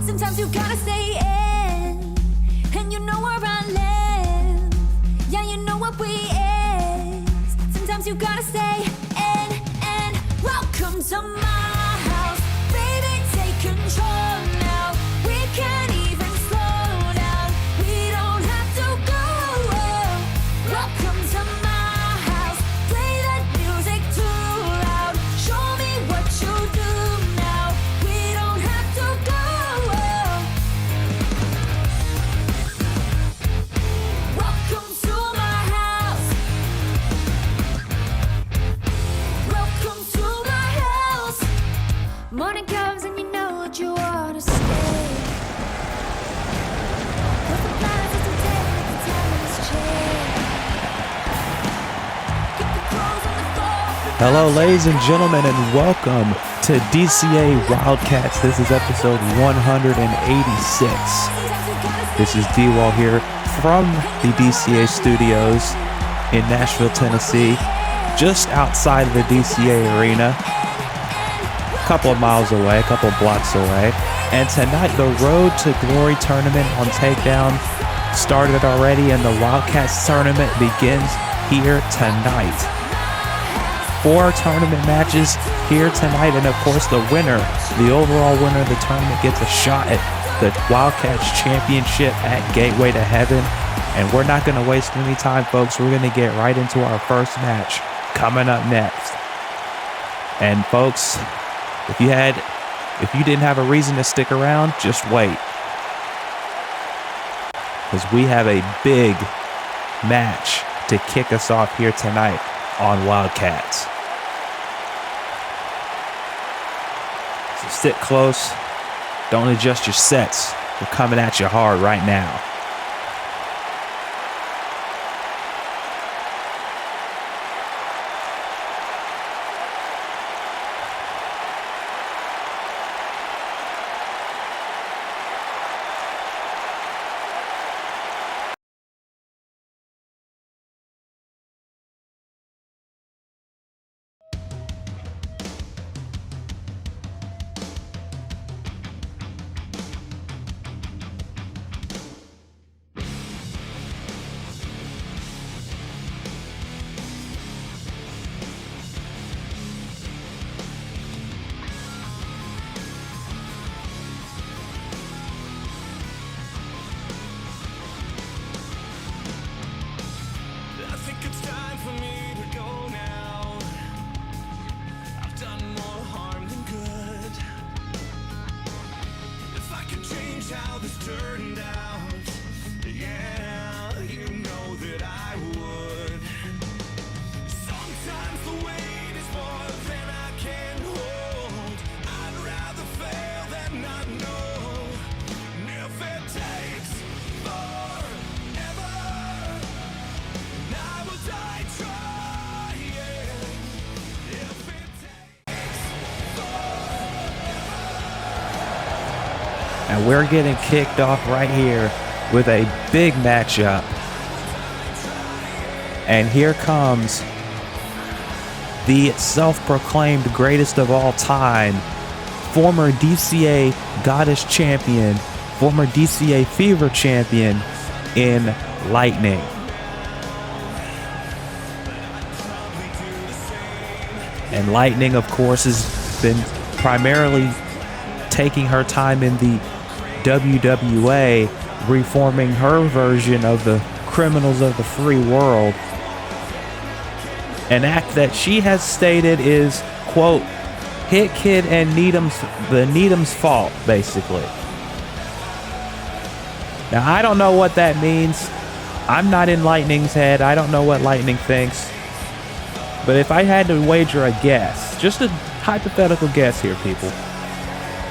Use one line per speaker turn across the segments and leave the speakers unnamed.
Sometimes you gotta stay in, and you know where I live. Yeah, you know what we is. Sometimes you gotta stay in, and welcome to my house. Baby, take control now. We can't even slow down. We don't have to go. Welcome to my house. Play that music too loud. Show me what you do now. We don't have to go. Welcome to my house. Welcome to my house. Morning comes and you know what you wanna say. What's the plan is to take the time is change. Keep the clothes on the floor.
Hello, ladies and gentlemen, and welcome to DCA Wildcats. This is episode 186. This is D-Wall here from the DCA studios in Nashville, Tennessee, just outside of the DCA arena, a couple of miles away, a couple of blocks away. And tonight, the Road to Glory tournament on Takedown started already, and the Wildcats tournament begins here tonight. 4 tournament matches here tonight, and of course the winner, the overall winner of the tournament, gets a shot at the Wildcats championship at Gateway to Heaven. And we're not going to waste any time, folks. We're going to get right into our first match coming up next. And folks, if you didn't have a reason to stick around, just wait, because we have a big match to kick us off here tonight on Wildcats. So sit close. Don't adjust your sets. We're coming at you hard right now. And we're getting kicked off right here with a big matchup. And here comes the self-proclaimed greatest of all time, former DCA Goddess Champion, former DCA Fever Champion in Lightning. And Lightning, of course, has been primarily taking her time in the WWA, reforming her version of the Criminals of the Free World. An act that she has stated is, quote, Hit Kid and Needham's fault, basically. Now, I don't know what that means. I'm not in Lightning's head. I don't know what Lightning thinks. But if I had to wager a guess, just a hypothetical guess here, people,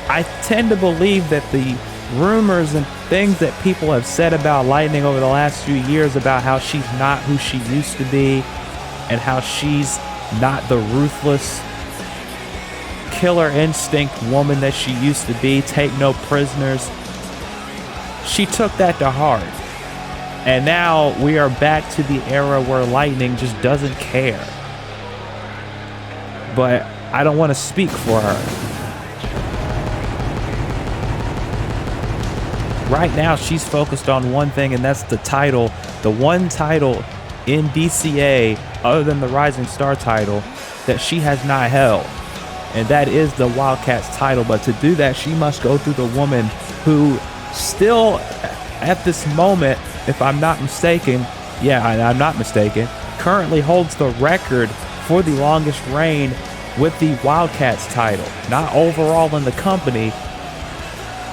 I tend to believe that the rumors and things that people have said about Lightning over the last few years about how she's not who she used to be and how she's not the ruthless killer instinct woman that she used to be, take no prisoners, she took that to heart. And now we are back to the era where Lightning just doesn't care. But I don't want to speak for her. Right now, she's focused on one thing, and that's the title. The one title in DCA, other than the Rising Star title, that she has not held. And that is the Wildcats title. But to do that, she must go through the woman who still, at this moment, if I'm not mistaken, I'm not mistaken, currently holds the record for the longest reign with the Wildcats title. Not overall in the company,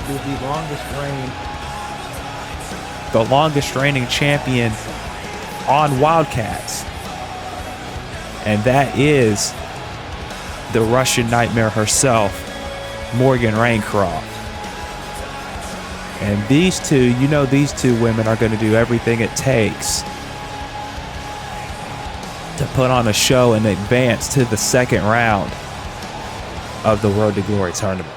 with the longest reigning champion on Wildcats. And that is the Russian Nightmare herself, Morgan Raincroft. And these two, these two women are going to do everything it takes to put on a show and advance to the second round of the Road to Glory tournament.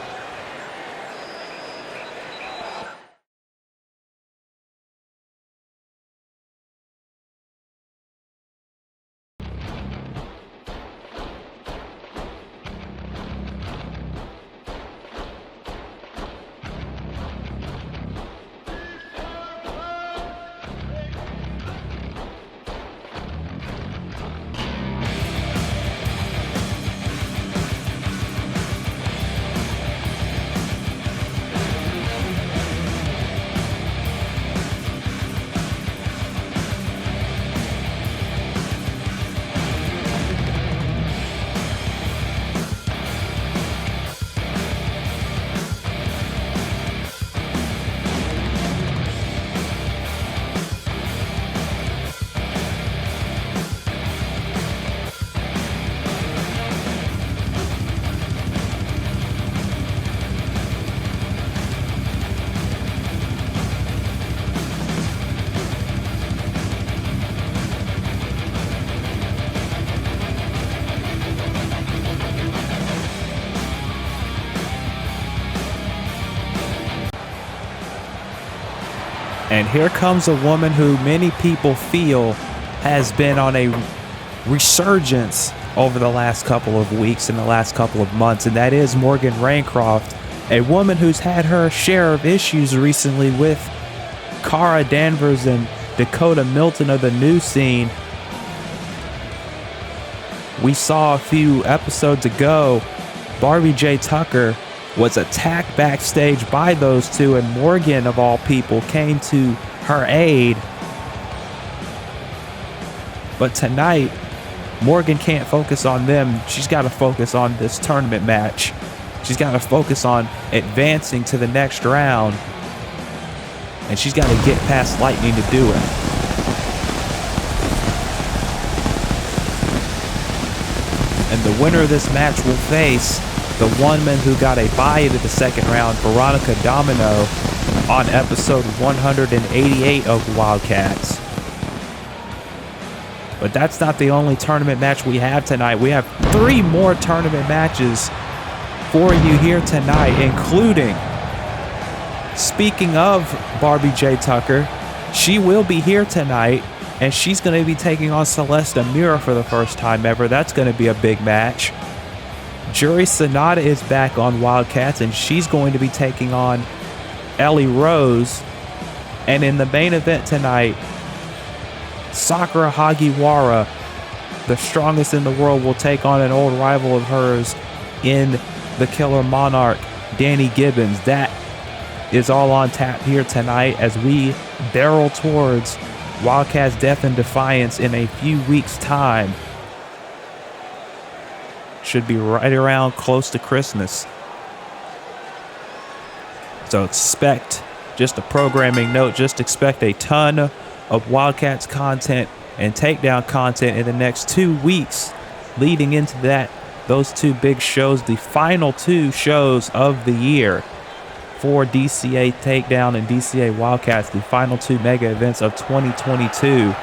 And here comes a woman who many people feel has been on a resurgence over the last couple of weeks and the last couple of months, and that is Morgan Raincroft, a woman who's had her share of issues recently with Cara Danvers and Dakota Milton of the new scene. We saw a few episodes ago, Barbie J. Tucker was attacked backstage by those two, and Morgan, of all people, came to her aid. But tonight, Morgan can't focus on them. She's got to focus on this tournament match. She's got to focus on advancing to the next round. And she's got to get past Lightning to do it. And the winner of this match will face the woman who got a bye into the second round, Veronica Domino, on episode 188 of Wildcats. But that's not the only tournament match we have tonight. We have 3 more tournament matches for you here tonight, including, speaking of Barbie J. Tucker, she will be here tonight, and she's going to be taking on Celeste Amira for the first time ever. That's going to be a big match. Jury Sonata is back on Wildcats, and she's going to be taking on Ellie Rose. And in the main event tonight, Sakura Hagiwara, the strongest in the world, will take on an old rival of hers in the Killer Monarch, Danny Gibbons. That is all on tap here tonight as we barrel towards Wildcats Death and Defiance in a few weeks' time. should be right around close to Christmas. So expect, just a programming note, just expect a ton of Wildcats content and Takedown content in the next 2 weeks leading into that. Those two big shows, the final two shows of the year for DCA Takedown and DCA Wildcats, the final two mega events of 2022,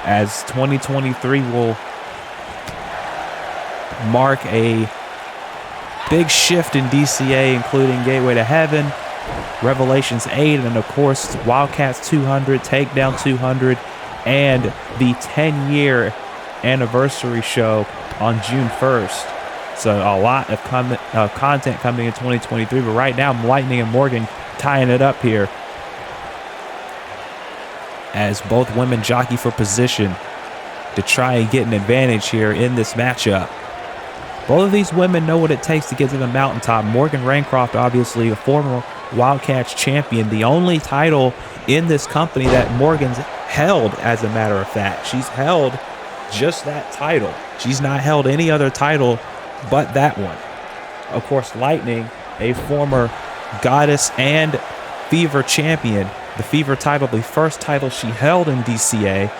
as 2023 will mark a big shift in DCA, including Gateway to Heaven, Revelations 8, and of course Wildcats 200, Takedown 200, and the 10-year anniversary show on June 1st. So a lot of content coming in 2023, but right now Lightning and Morgan tying it up here as both women jockey for position to try and get an advantage here in this matchup. Both of these women know what it takes to get to the mountaintop. Morgan Raincroft, obviously a former Wildcats champion, the only title in this company that Morgan's held, as a matter of fact. She's held just that title. She's not held any other title but that one. Of course, Lightning, a former Goddess and Fever champion. The Fever title, the first title she held in DCA.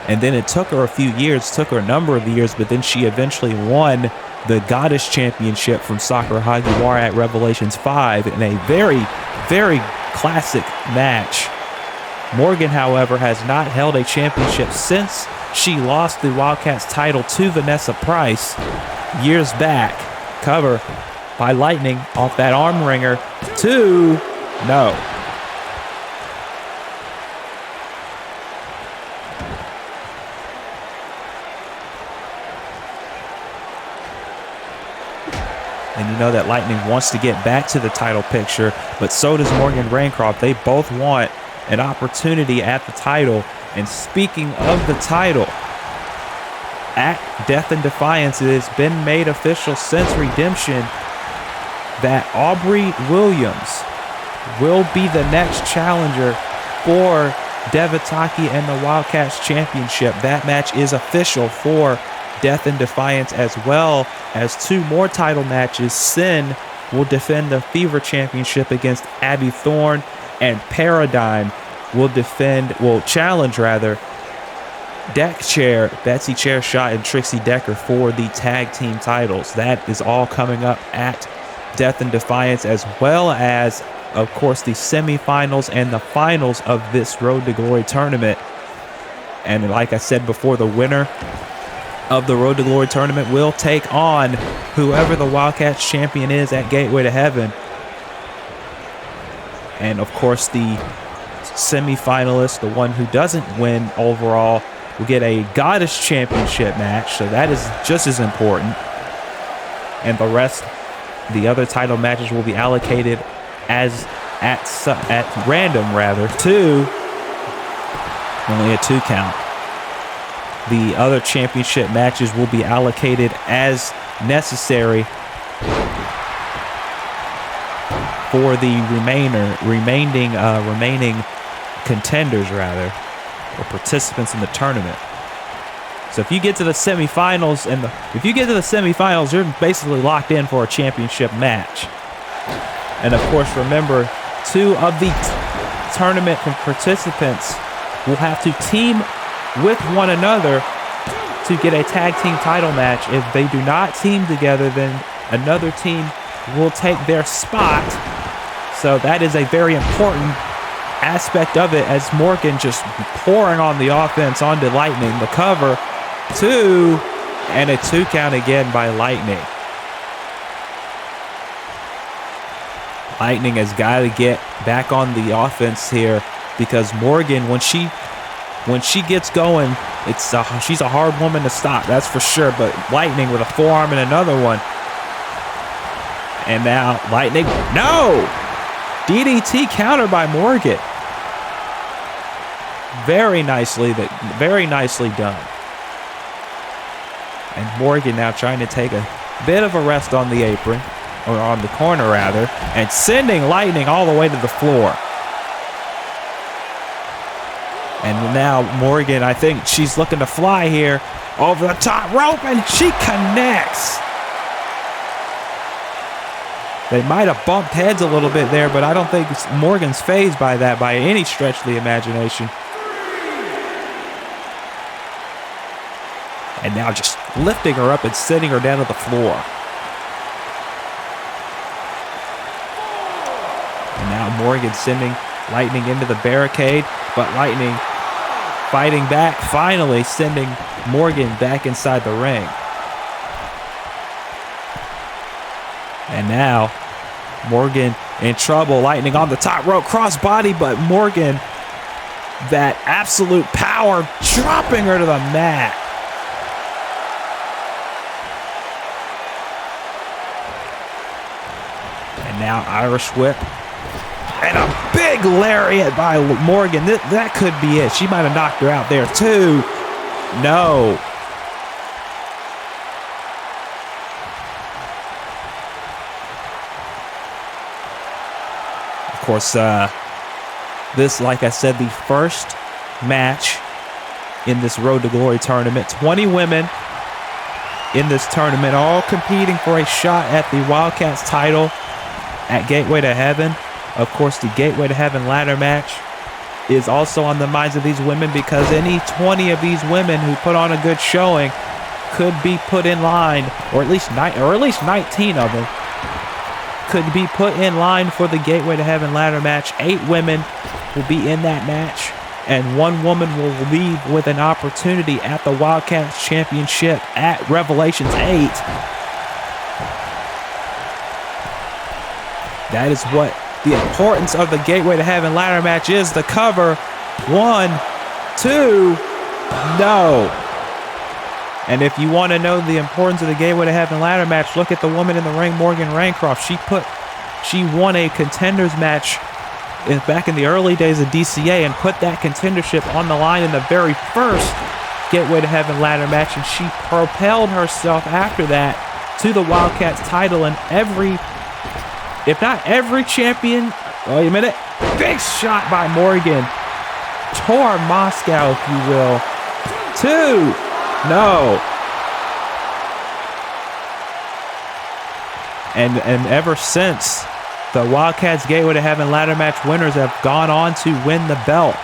And then it took her a few years, took her a number of years, but then she eventually won the Goddess Championship from Sakura Hagiwara at Revelations 5 in a very, very classic match. Morgan, however, has not held a championship since she lost the Wildcats title to Vanessa Price years back. Cover by Lightning off that arm wringer. 2, no. And you know that Lightning wants to get back to the title picture, but so does Morgan Raincroft. They both want an opportunity at the title. And speaking of the title, at Death and Defiance, it has been made official since Redemption that Aubrey Williams will be the next challenger for Devitaki and the Wildcats Championship. That match is official for Death and Defiance, as well as 2 more title matches. Sin will defend the Fever Championship against Abby Thorne, and Paradigm will challenge Deck Chair, Betsy Chairshot, and Trixie Decker for the tag team titles. That is all coming up at Death and Defiance, as well as, of course, the semifinals and the finals of this Road to Glory tournament. And like I said before, the winner of the Road to Glory tournament will take on whoever the Wildcats champion is at Gateway to Heaven. And of course, the semifinalist, the one who doesn't win overall, will get a Goddess Championship match. So that is just as important. And the rest, the other title matches, will be allocated as at random, to only a 2 count. The other championship matches will be allocated as necessary for the remaining contenders, or participants in the tournament. So if you get to the semifinals, you're basically locked in for a championship match. And of course, remember, 2 of the tournament participants will have to team with one another to get a tag team title match. If they do not team together, then another team will take their spot. So that is a very important aspect of it, as Morgan just pouring on the offense onto Lightning. The cover, 2, and a 2 count again by Lightning. Lightning has got to get back on the offense here, because Morgan, when she gets going, she's a hard woman to stop, that's for sure. But Lightning with a forearm and another one. And now Lightning, no! DDT counter by Morgan. Very nicely done. And Morgan now trying to take a bit of a rest on the apron, or on the corner rather, and sending Lightning all the way to the floor. And now Morgan, I think she's looking to fly here. over the top rope, and she connects. They might have bumped heads a little bit there, but I don't think Morgan's fazed by that by any stretch of the imagination. And now just lifting her up and sitting her down to the floor. And now Morgan sending Lightning into the barricade, but Lightning fighting back, finally sending Morgan back inside the ring. And now Morgan in trouble. Lightning on the top rope, crossbody, but Morgan, that absolute power, dropping her to the mat. And now Irish whip. And a big lariat by Morgan. That could be it. She might have knocked her out there too. No. Of course, this, like I said, the first match in this Road to Glory tournament. 20 women in this tournament, all competing for a shot at the Wildcats title at Gateway to Heaven. Of course, the Gateway to Heaven ladder match is also on the minds of these women, because any 20 of these women who put on a good showing could be put in line, or at least 19 of them could be put in line for the Gateway to Heaven ladder match. 8 women will be in that match, and 1 woman will leave with an opportunity at the Wildcats Championship at Revelations 8. That is what the importance of the Gateway to Heaven ladder match is. The cover. 1, 2, no. And if you want to know the importance of the Gateway to Heaven ladder match, look at the woman in the ring, Morgan Raincroft. She won a contenders match back in the early days of DCA and put that contendership on the line in the very first Gateway to Heaven ladder match, and she propelled herself after that to the Wildcats title. And if not every champion, wait a minute, big shot by Morgan. Tore Moscow, if you will. 2, no. And ever since, the Wildcats Gateway to Heaven ladder match winners have gone on to win the belt.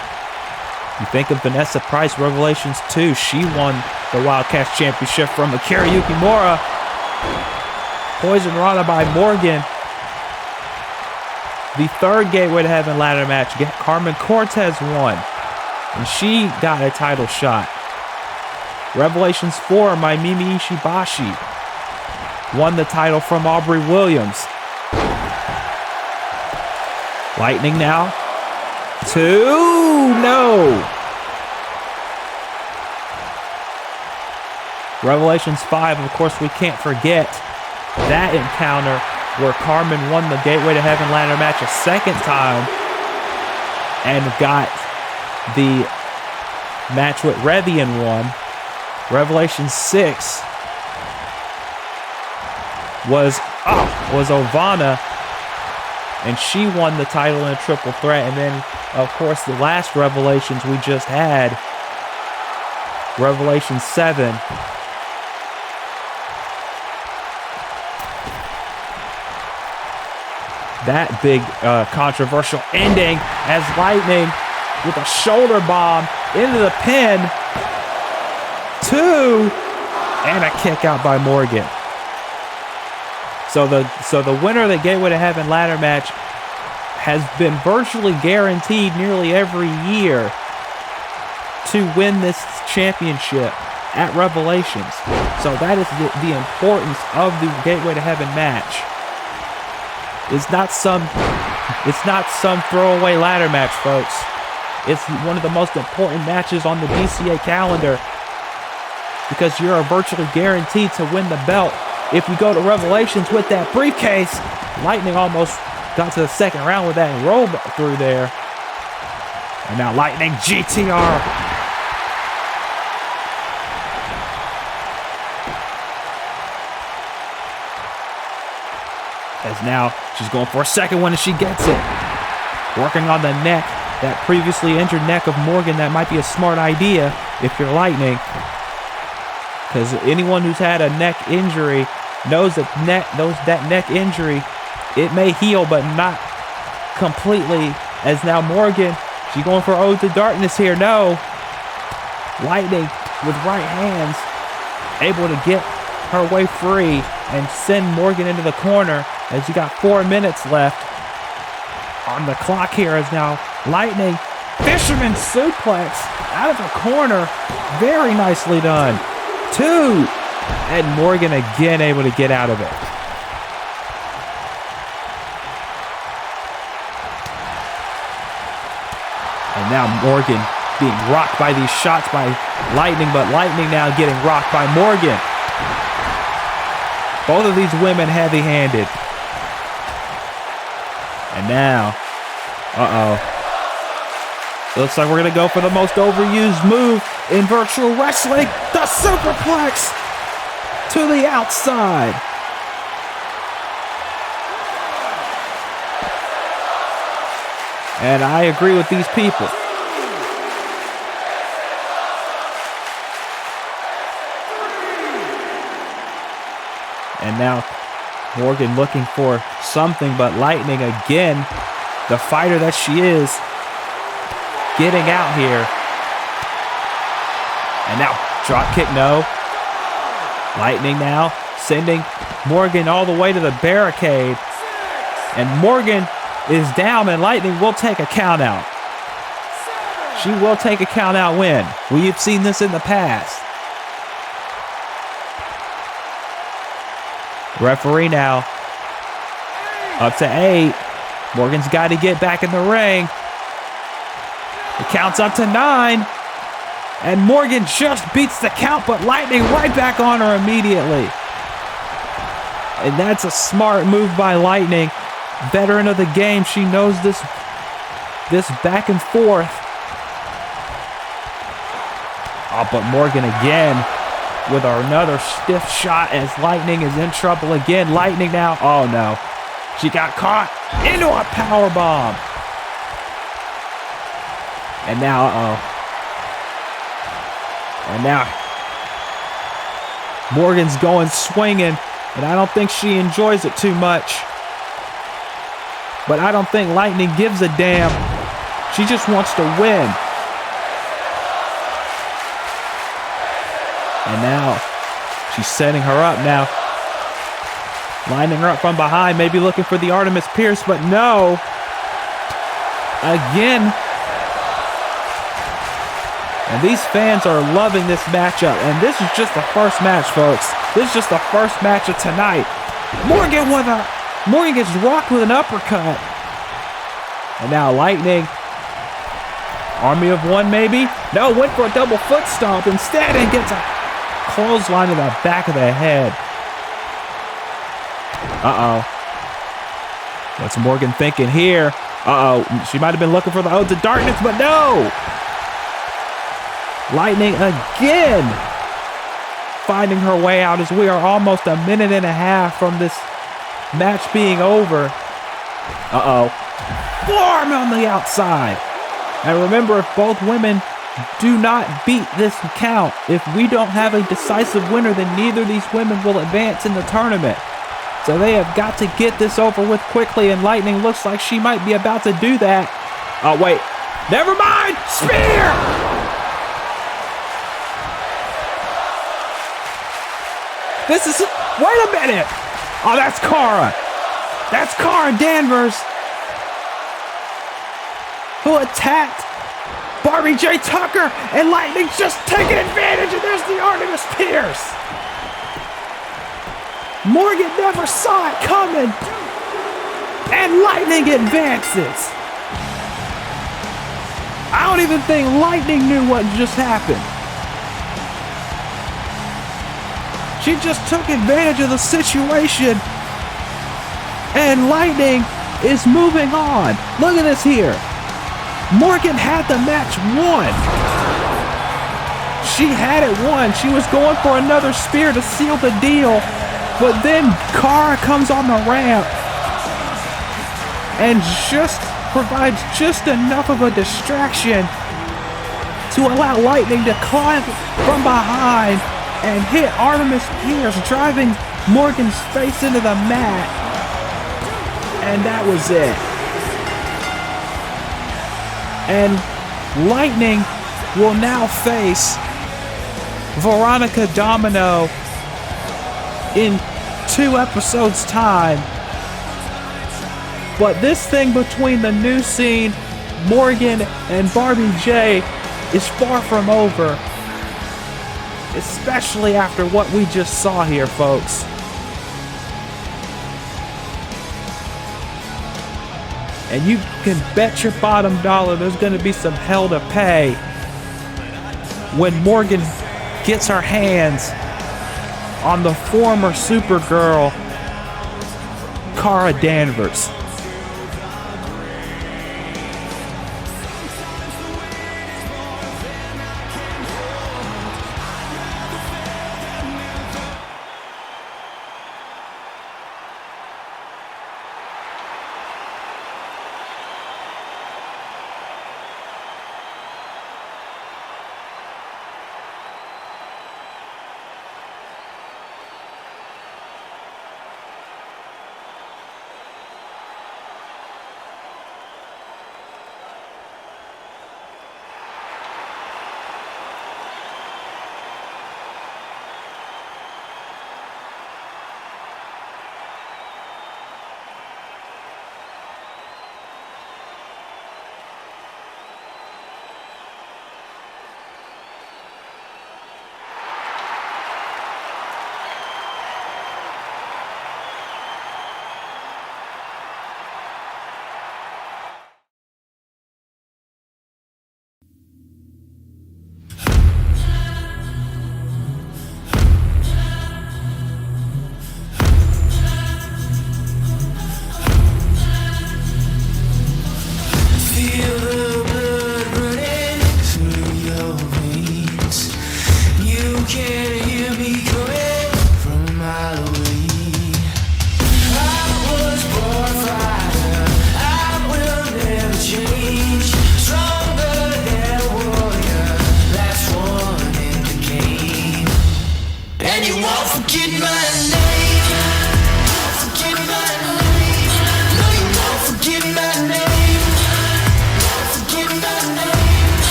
You think of Vanessa Price, Revelations 2. She won the Wildcats Championship from Akira Yukimura. Poison Rana by Morgan. The third Gateway to Heaven ladder match, Carmen Cortez won, and she got a title shot. Revelations 4, my Mimi Ishibashi won the title from Aubrey Williams. Lightning now. 2, no. Revelations 5, of course, we can't forget that encounter where Carmen won the Gateway to Heaven ladder match a second time and got the match with Revian won. Revelation 6 was Ovana, and she won the title in a triple threat. And then, of course, the last Revelations we just had, Revelation 7, that big controversial ending as Lightning with a shoulder bomb into the pin. 2, and a kick out by Morgan. So the winner of the Gateway to Heaven ladder match has been virtually guaranteed nearly every year to win this championship at Revelations. So that is the importance of the Gateway to Heaven match. It's not some throwaway ladder match, folks. It's one of the most important matches on the DCA calendar, because you're virtually guaranteed to win the belt. If you go to Revelations with that briefcase, Lightning almost got to the second round with that and rolled through there. And now Lightning GTR. As now she's going for a second one and she gets it. Working on the neck, that previously injured neck of Morgan. That might be a smart idea if you're Lightning. because anyone who's had a neck injury knows that neck injury, it may heal, but not completely. As now Morgan, she's going for Ode to Darkness here. No. Lightning with right hands, able to get her way free and send Morgan into the corner as you got 4 minutes left on the clock here. As now Lightning, fisherman suplex out of the corner. Very nicely done. 2. And Morgan again able to get out of it. And now Morgan being rocked by these shots by Lightning, but Lightning now getting rocked by Morgan. Both of these women heavy-handed. And now, looks like we're going to go for the most overused move in virtual wrestling, the superplex to the outside. And I agree with these people. And now Morgan looking for something, but Lightning again, the fighter that she is, getting out here. And now drop kick, no. Lightning now sending Morgan all the way to the barricade. And Morgan is down, and Lightning will take a count out. She will take a count out win. We've seen this in the past. Referee now up to 8. Morgan's got to get back in the ring. It counts up to 9. And Morgan just beats the count, but Lightning right back on her immediately. And that's a smart move by Lightning. Veteran of the game, she knows this back and forth. Oh, but Morgan again with another stiff shot as Lightning is in trouble again. Lightning now, oh no. She got caught into a power bomb. And now, And now Morgan's going swinging, and I don't think she enjoys it too much. But I don't think Lightning gives a damn. She just wants to win. And now she's setting her up now. Lining her up from behind, maybe looking for the Artemis Pierce, but no. Again. And these fans are loving this matchup. And this is just the first match, folks. This is just the first match of tonight. Morgan gets rocked with an uppercut. And now Lightning. Army of one, maybe? No, went for a double foot stomp instead and gets a clothesline to the back of the head. What's Morgan thinking here? She might have been looking for the Ode to Darkness, but no! Lightning again finding her way out as we are almost a minute and a half from this match being over. Forearm on the outside. And remember, if both women do not beat this count, if we don't have a decisive winner, then neither of these women will advance in the tournament. So they have got to get this over with quickly, and Lightning looks like she might be about to do that. Oh, wait. Never mind! Spear! Wait a minute! Oh, that's Cara. That's Cara Danvers, who attacked Barbie J. Tucker, and Lightning just taking advantage, and there's the Artemis Pierce. Morgan never saw it coming, and Lightning advances. I don't even think Lightning knew what just happened. She just took advantage of the situation, and Lightning is moving on. Look at this here. Morgan had the match won. She had it won. She was going for another spear to seal the deal, but then Cara comes on the ramp and just provides just enough of a distraction to allow Lightning to climb from behind and hit Artemis Pierce, driving Morgan's face into the mat. And that was it. And Lightning will now face Veronica Domino in 2 episodes' time. But this thing between the new scene, Morgan and Barbie J, is far from over. Especially after what we just saw here, folks. And you can bet your bottom dollar there's going to be some hell to pay when Morgan gets her hands on the former Supergirl, Kara Danvers.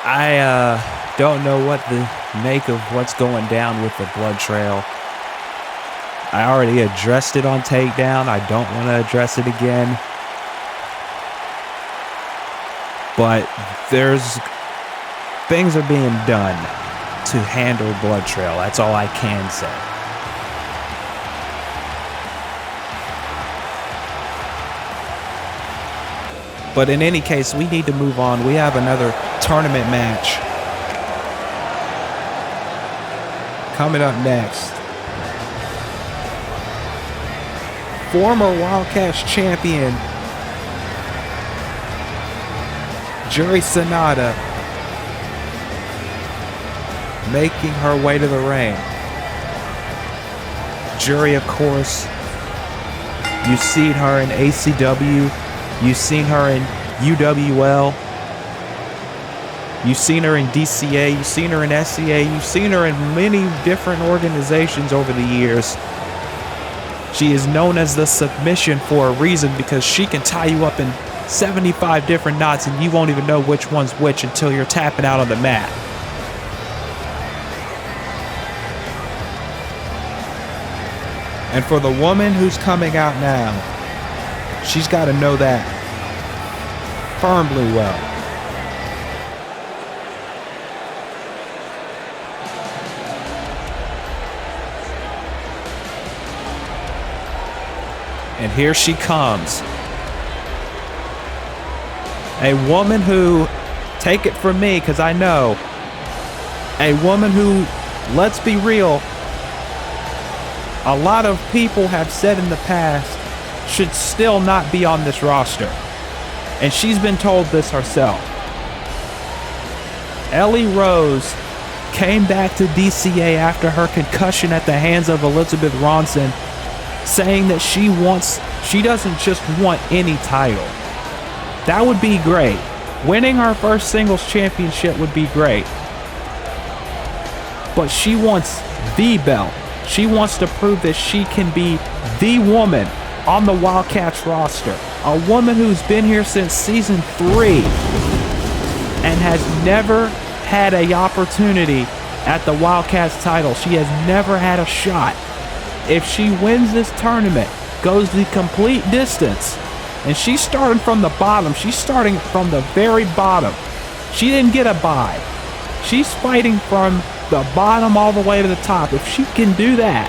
I don't know what to make of what's going down with the blood trail. I already addressed it on Takedown. I don't want to address it again. But things are being done to handle blood trail. That's all I can say. But in any case, we need to move on. We have another tournament match coming up next. Former Wildcats champion Jury Sonata making her way to the ring. Jury, of course, You've seen her in ACW. You've seen her in UWL. You've seen her in DCA. You've seen her in SCA. You've seen her in many different organizations over the years. She is known as the submission for a reason, because she can tie you up in 75 different knots and you won't even know which one's which until you're tapping out on the mat. And for the woman who's coming out now, she's got to know that firmly well. And here she comes. A woman who, take it from me because I know, a woman who, let's be real, a lot of people have said in the past should still not be on this roster. And she's been told this herself. Ellie Rose came back to DCA after her concussion at the hands of Elizabeth Ronson, saying that she doesn't just want any title. That would be great. Winning her first singles championship would be great. But she wants the belt. She wants to prove that she can be the woman on the Wildcats roster. A woman who's been here since season 3 and has never had an opportunity at the Wildcats title. She has never had a shot. If she wins this tournament, goes the complete distance, and she's starting from the bottom. She's starting from the very bottom. She didn't get a bye. She's fighting from the bottom all the way to the top. If she can do that,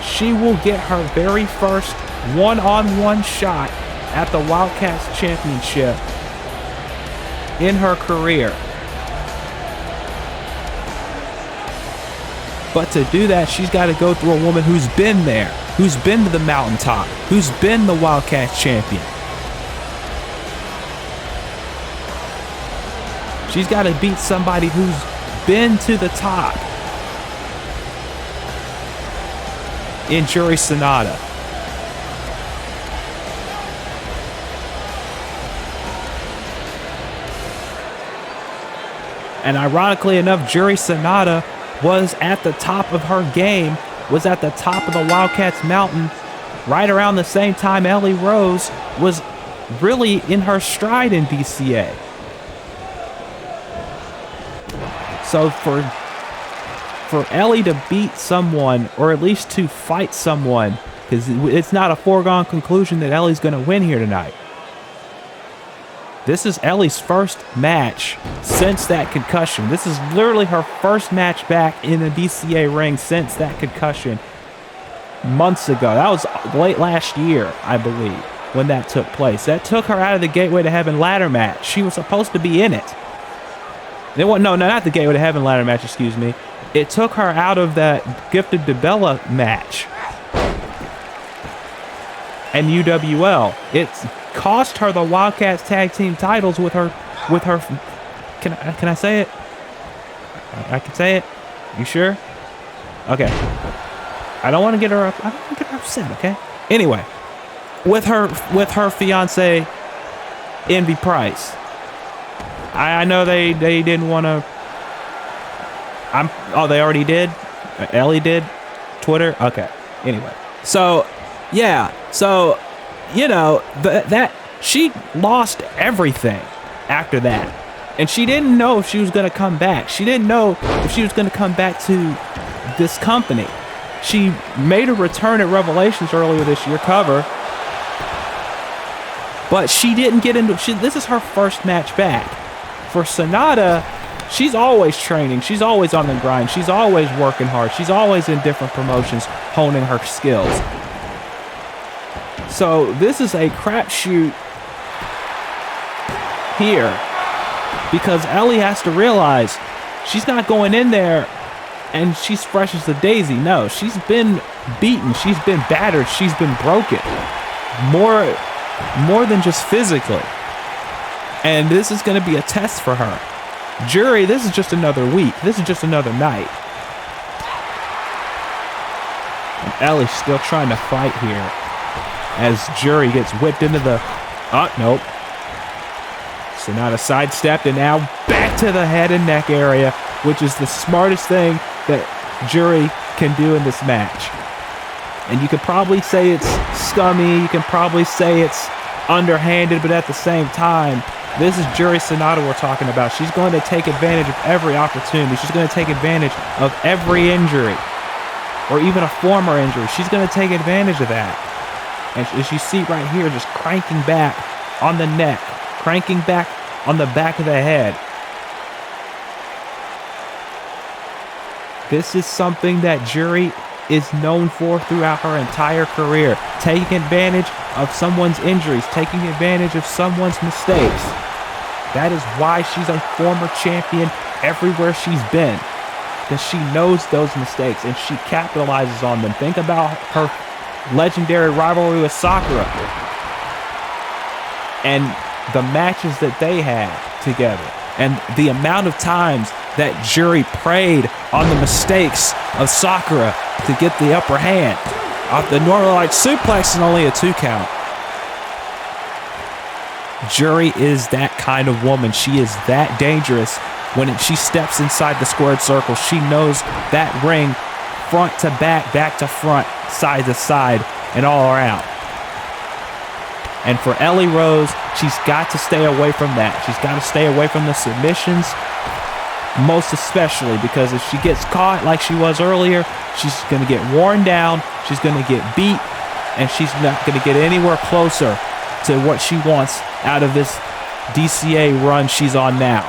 she will get her very first one-on-one shot at the Wildcats Championship in her career. But to do that, she's got to go through a woman who's been there, who's been to the mountaintop, who's been the Wildcats champion. She's got to beat somebody who's been to the top in Jury Sonata. And ironically enough, Jury Sonata was at the top of her game, was at the top of the Wildcats mountain right around the same time Ellie Rose was really in her stride in DCA. So for Ellie to beat someone, or at least to fight someone, because it's not a foregone conclusion that Ellie's going to win here tonight. This is Ellie's first match since that concussion. This is literally her first match back in the DCA ring since that concussion months ago. That was late last year, I believe, when that took place. That took her out of the Gateway to Heaven ladder match. She was supposed to be in it. No, not the Gateway to Heaven ladder match, excuse me. It took her out of that Gifted to Bella match and UWL. It's cost her the Wildcats tag team titles with her. Can I say it? I can say it. You sure? Okay. I don't want to get her up. I don't want to get her upset. Okay. Anyway, with her fiance, Envy Price. I know they didn't want to. They already did. Ellie did. Twitter. Okay. Anyway, so yeah. So you know that she lost everything after that, and she didn't know if she was going to come back. She didn't know if she was going to come back to this company. She made a return at Revelations earlier this year cover, but she didn't get into. This is her first match back. For Sonata, she's always training. She's always on the grind. She's always working hard. She's always in different promotions, honing her skills. So this is a crapshoot here, because Ellie has to realize she's not going in there and she's fresh as a daisy. No, she's been beaten. She's been battered. She's been broken. More than just physically. And this is going to be a test for her. Jury, this is just another week. This is just another night. And Ellie's still trying to fight here. as Jury gets whipped into the... Oh, nope. Sanada sidestepped, and now back to the head and neck area, which is the smartest thing that Jury can do in this match. And you could probably say it's scummy, you can probably say it's underhanded, but at the same time, this is Jury Sanada we're talking about. She's going to take advantage of every opportunity. She's going to take advantage of every injury, or even a former injury. She's going to take advantage of that. And as you see right here, just cranking back on the neck, cranking back on the back of the head. This is something that Jury is known for throughout her entire career. Taking advantage of someone's injuries, taking advantage of someone's mistakes. That is why she's a former champion everywhere she's been. Because she knows those mistakes and she capitalizes on them. Think about her legendary rivalry with Sakura and the matches that they had together, and the amount of times that Jury preyed on the mistakes of Sakura to get the upper hand off the Northern Light suplex and only a 2 count. Jury is that kind of woman. She is that dangerous. When she steps inside the squared circle, she knows that ring front to back to front, side to side, and all around. And for Ellie Rose, she's got to stay away from that. She's got to stay away from the submissions, most especially because if she gets caught like she was earlier, she's going to get worn down, she's going to get beat, and she's not going to get anywhere closer to what she wants out of this DCA run she's on now.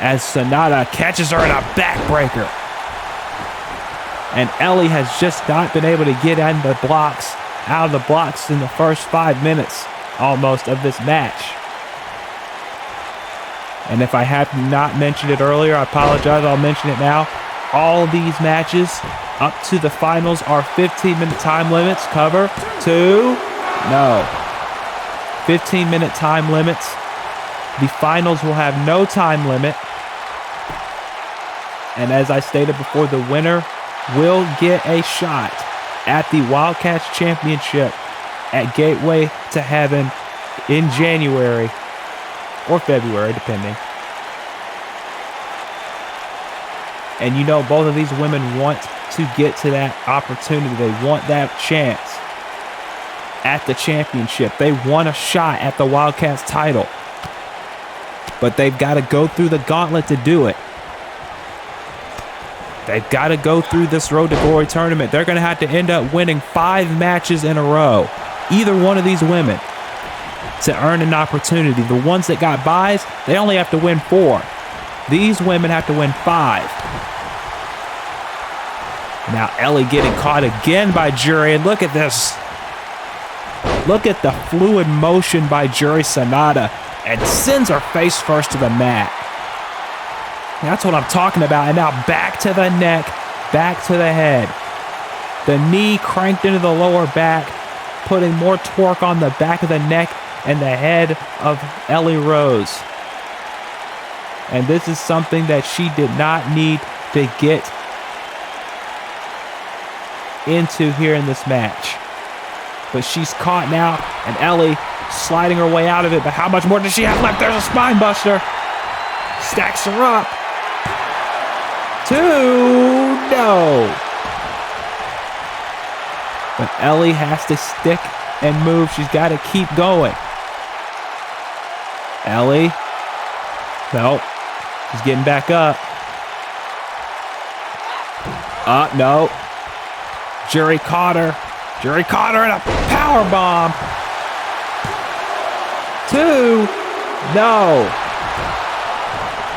As Sanada catches her in a backbreaker. And Ellie has just not been able to get out of the blocks in the first 5 minutes almost of this match. And if I have not mentioned it earlier, I apologize, I'll mention it now. All these matches up to the finals are 15-minute time limits. Cover 2, no. 15-minute time limits. The finals will have no time limit. And as I stated before, the winner will get a shot at the Wildcats Championship at Gateway to Heaven in January or February, depending. And you know, both of these women want to get to that opportunity. They want that chance at the championship. They want a shot at the Wildcats title. But they've got to go through the gauntlet to do it. They've got to go through this Road to Glory tournament. They're going to have to end up winning 5 matches in a row, either one of these women, to earn an opportunity. The ones that got buys, they only have to win 4. These women have to win 5. Now Ellie getting caught again by Jury, and look at this. Look at the fluid motion by Jury Sanada, and sends her face first to the mat. That's what I'm talking about. And now back to the neck, back to the head. The knee cranked into the lower back, putting more torque on the back of the neck and the head of Ellie Rose. And this is something that she did not need to get into here in this match. But she's caught now, and Ellie sliding her way out of it. But how much more does she have left? There's a spine buster. Stacks her up. 2, no. But Ellie has to stick and move. She's got to keep going. Ellie. Nope. She's getting back up. No. Jury caught her. Jury caught her in a power bomb. 2, no.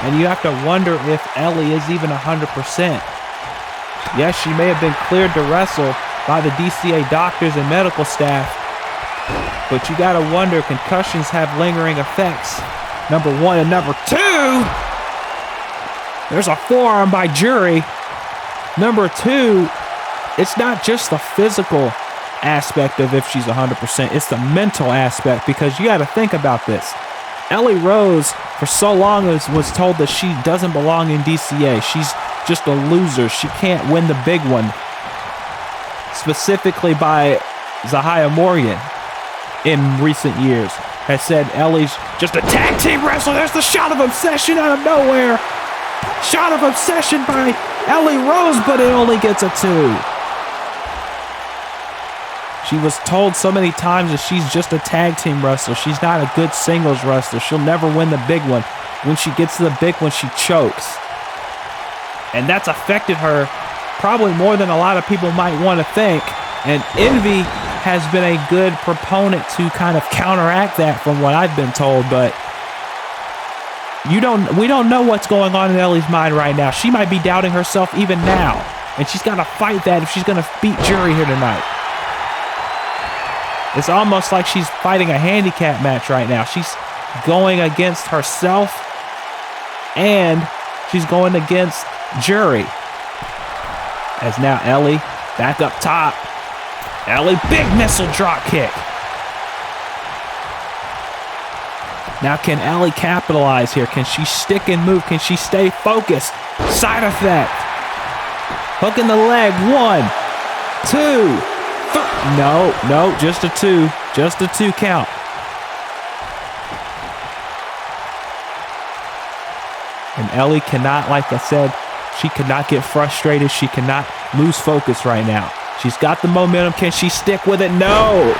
And you have to wonder if Ellie is even 100%. Yes, she may have been cleared to wrestle by the DCA doctors and medical staff, but you got to wonder, concussions have lingering effects. Number 1, and number 2, there's a forearm by Jury. Number 2, it's not just the physical aspect of if she's 100%, it's the mental aspect, because you got to think about this. Ellie Rose, for so long, was told that she doesn't belong in DCA. She's just a loser. She can't win the big one. Specifically by Zahia Morgan. in recent years has said Ellie's just a tag team wrestler. There's the shot of obsession out of nowhere. Shot of obsession by Ellie Rose, but it only gets a 2. She was told so many times that she's just a tag team wrestler. She's not a good singles wrestler. She'll never win the big one. When she gets to the big one, she chokes. And that's affected her probably more than a lot of people might want to think. And Envy has been a good proponent to kind of counteract that from what I've been told, but we don't know what's going on in Ellie's mind right now. She might be doubting herself even now, and she's got to fight that if she's going to beat Jury here tonight. It's almost like she's fighting a handicap match right now. She's going against herself, and she's going against Jury. As now Ellie back up top. Ellie, big missile drop kick. Now can Ellie capitalize here? Can she stick and move? Can she stay focused? Side effect. Hook in the leg. 1, 2, 3. No, just a 2. Just a 2 count. And Ellie cannot, like I said, she cannot get frustrated. She cannot lose focus right now. She's got the momentum. Can she stick with it? No.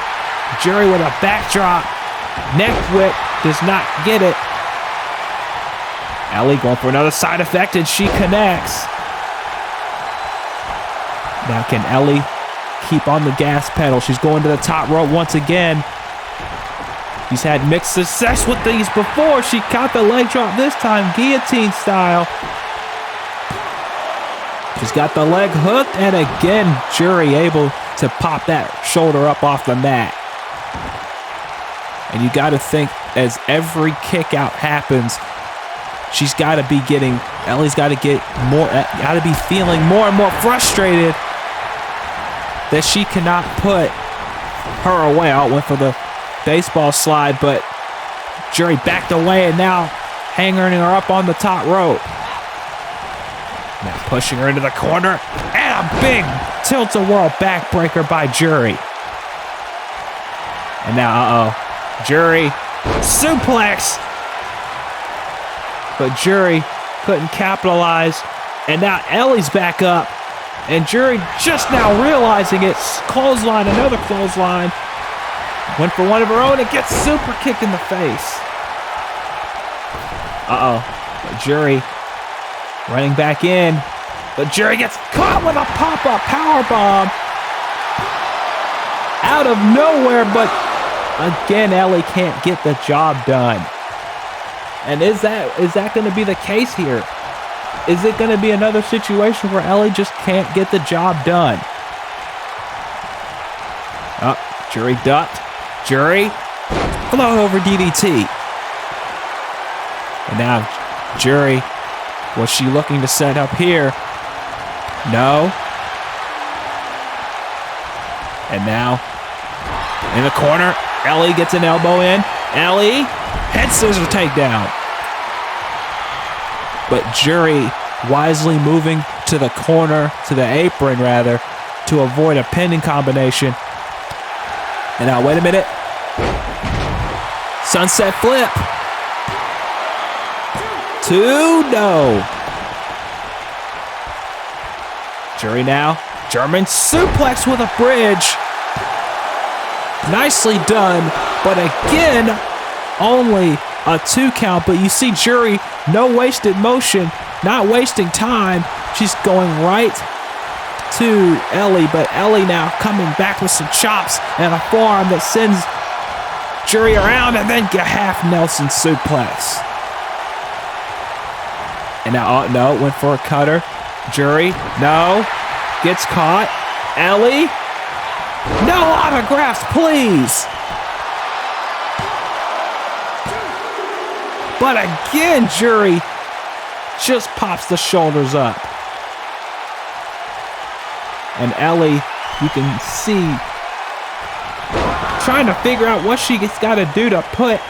Jury with a backdrop. Neck whip. Does not get it. Ellie going for another side effect, and she connects. Now can Ellie keep on the gas pedal? She's going to the top rope once again. She's had mixed success with these before. She caught the leg drop this time, guillotine style. She's got the leg hooked, and again, Jury able to pop that shoulder up off the mat. And you got to think, as every kick out happens, she's got to be getting, Ellie's got to get more, got to be feeling more and more frustrated that she cannot put her away. I went for the baseball slide, but Jury backed away and now hanging her up on the top rope. Now pushing her into the corner, and a big tilt-a-whirl backbreaker by Jury. And now, Jury suplex, but Jury couldn't capitalize. And now Ellie's back up, and Jury just now realizing it's clothesline, another clothesline. Went for one of her own and gets super kicked in the face. But Jury running back in, but Jury gets caught with a pop-up powerbomb out of nowhere, but again, Ellie can't get the job done. And is that going to be the case here? Is it going to be another situation where Ellie just can't get the job done? Jury ducked. Jury float over DDT. And now Jury, was she looking to set up here? No. And now in the corner, Ellie gets an elbow in. Ellie, head scissor takedown. But Jury wisely moving to the corner, to the apron rather, to avoid a pinning combination. And now, wait a minute. Sunset flip. 2, no. Jury now, German suplex with a bridge. Nicely done, but again, only a 2 count. But you see Jury, no wasted motion, not wasting time. She's going right to Ellie, but Ellie now coming back with some chops and a forearm that sends Jury around, and then a half Nelson suplex. And now, no, went for a cutter. Jury, no, gets caught. Ellie, no autographs, please. But again, Jury just pops the shoulders up. And Ellie, you can see, trying to figure out what she's got to do to put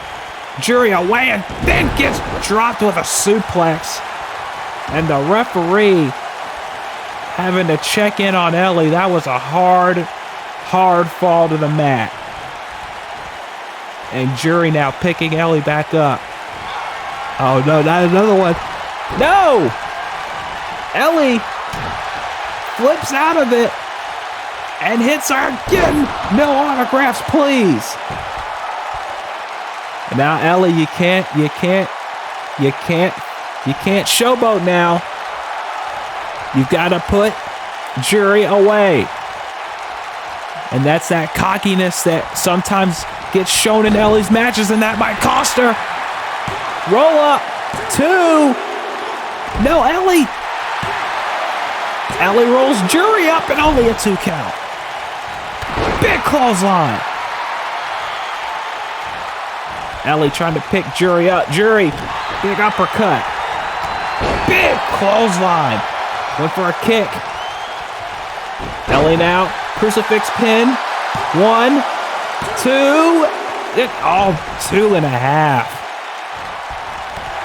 Jury away, and then gets dropped with a suplex. And the referee having to check in on Ellie. That was a hard fall to the mat. And Jury now picking Ellie back up. Oh, no, not another one. No! Ellie flips out of it and hits her again. No autographs, please. Now, Ellie, you can't showboat now. You've got to put Jury away. And that's that cockiness that sometimes gets shown in Ellie's matches, and that might cost her. Roll up. 2. No, Ellie. Ellie rolls Jury up and only a 2 count. Big clothesline. Ellie trying to pick Jury up. Jury, big uppercut. Big clothesline. Went for a kick. Ellie now, crucifix pin. 1, 2. 2.5.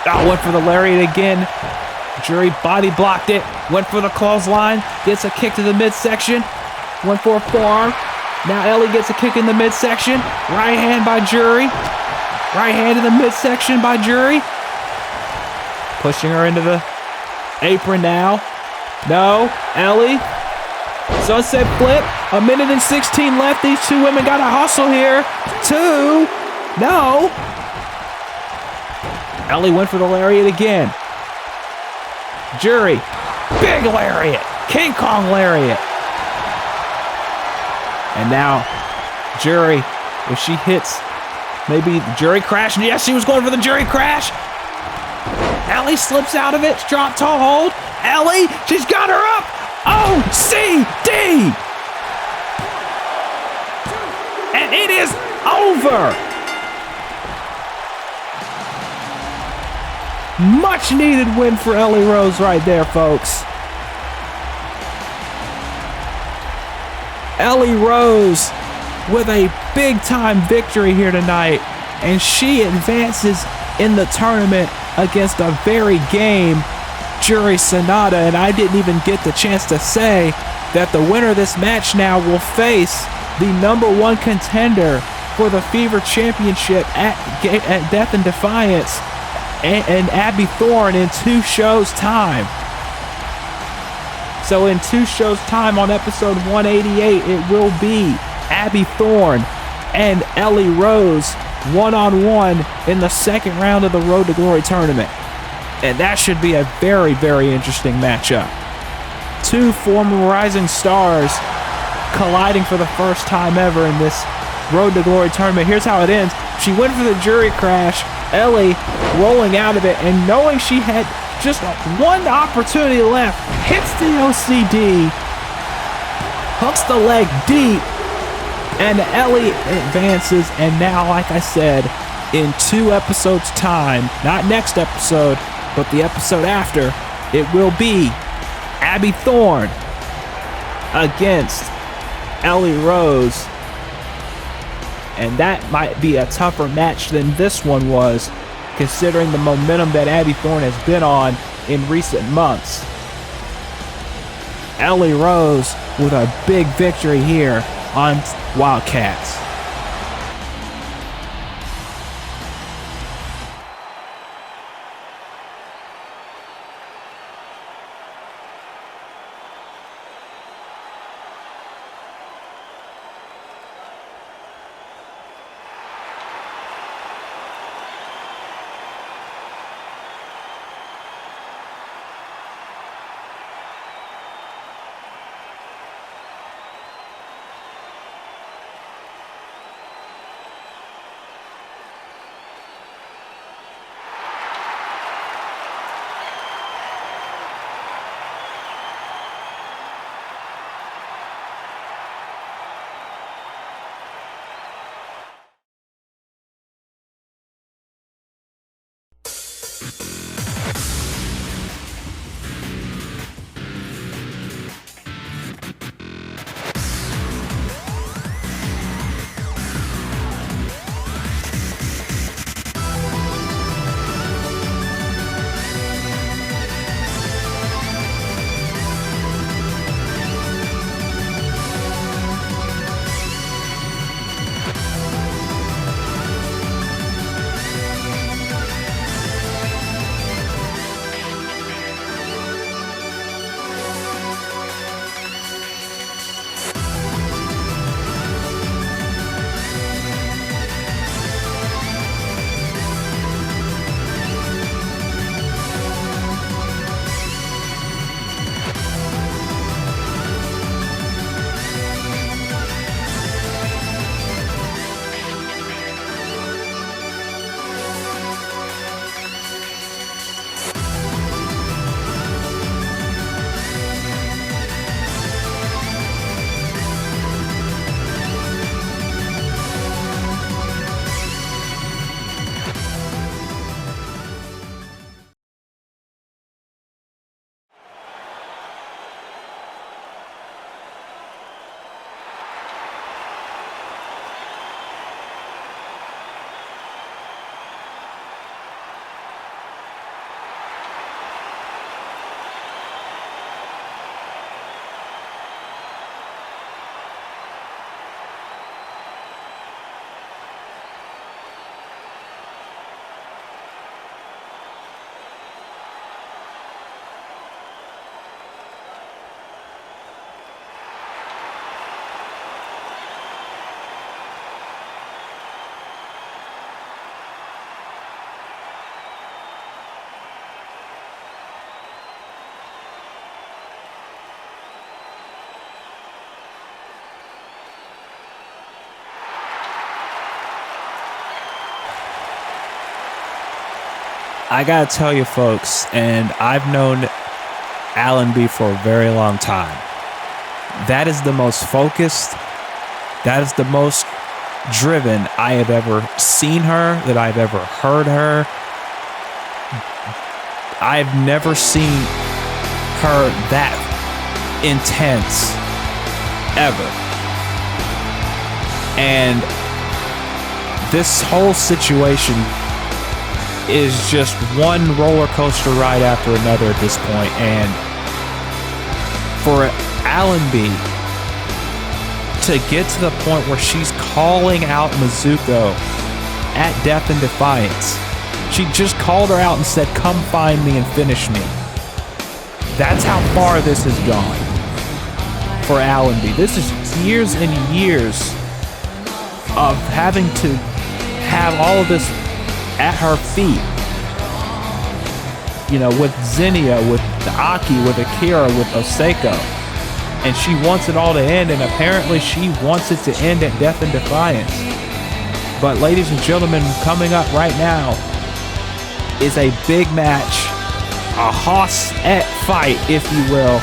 Oh, went for the lariat again. Jury body blocked it. Went for the clothesline. Gets a kick to the midsection. Went for a forearm. Now Ellie gets a kick in the midsection. Right hand by Jury. Right hand in the midsection by Jury. Pushing her into the apron now. No, Ellie. Sunset flip. 1:16 left. These two women got to hustle here. 2. No. Ellie went for the lariat again. Jury. Big lariat. King Kong lariat. And now, Jury, if she hits, maybe Jury crash. Yes, she was going for the Jury crash. Ellie slips out of it. Drop toe hold. Ellie, she's got her up. OCD. And it is over. Much needed win for Ellie Rose right there, folks. Ellie Rose with a big time victory here tonight, and she advances in the tournament against a very game Jury Sonata. And I didn't even get the chance to say that the winner of this match now will face the #1 contender for the Fever Championship at Death and Defiance, and Abby Thorne, in 2 shows' time. So in 2 shows' time, on episode 188, it will be Abby Thorne and Ellie Rose one-on-one in the second round of the Road to Glory tournament. And that should be a very, very interesting matchup. 2 former rising stars colliding for the first time ever in this Road to Glory tournament. Here's how it ends. She went for the Jury crash. Ellie rolling out of it and knowing she had just 1 opportunity left, hits the OCD, hooks the leg deep, and Ellie advances. And now, like I said, in 2 episodes' time, not next episode, but the episode after, it will be Abby Thorne against Ellie Rose. And that might be a tougher match than this one was, considering the momentum that Abby Thorne has been on in recent months. Ellie Rose with a big victory here on Wildcats. I gotta tell you folks, and I've known Allenby for a very long time, that is the most focused, that is the most driven I have ever seen her, that I've ever heard her. I've never seen her that intense ever. And this whole situation is just one roller coaster ride after another at this point. And for Allenby to get to the point where she's calling out Mizuko at Death and Defiance, she just called her out and said, "Come find me and finish me." That's how far this has gone for Allenby. This is years and years of having to have all of this at her feet. You know, with Zinnia, with Aki, with Akira, with Oseko. And she wants it all to end, and apparently she wants it to end at Death and Defiance. But ladies and gentlemen, coming up right now is a big match, a Hoss-et fight, if you will.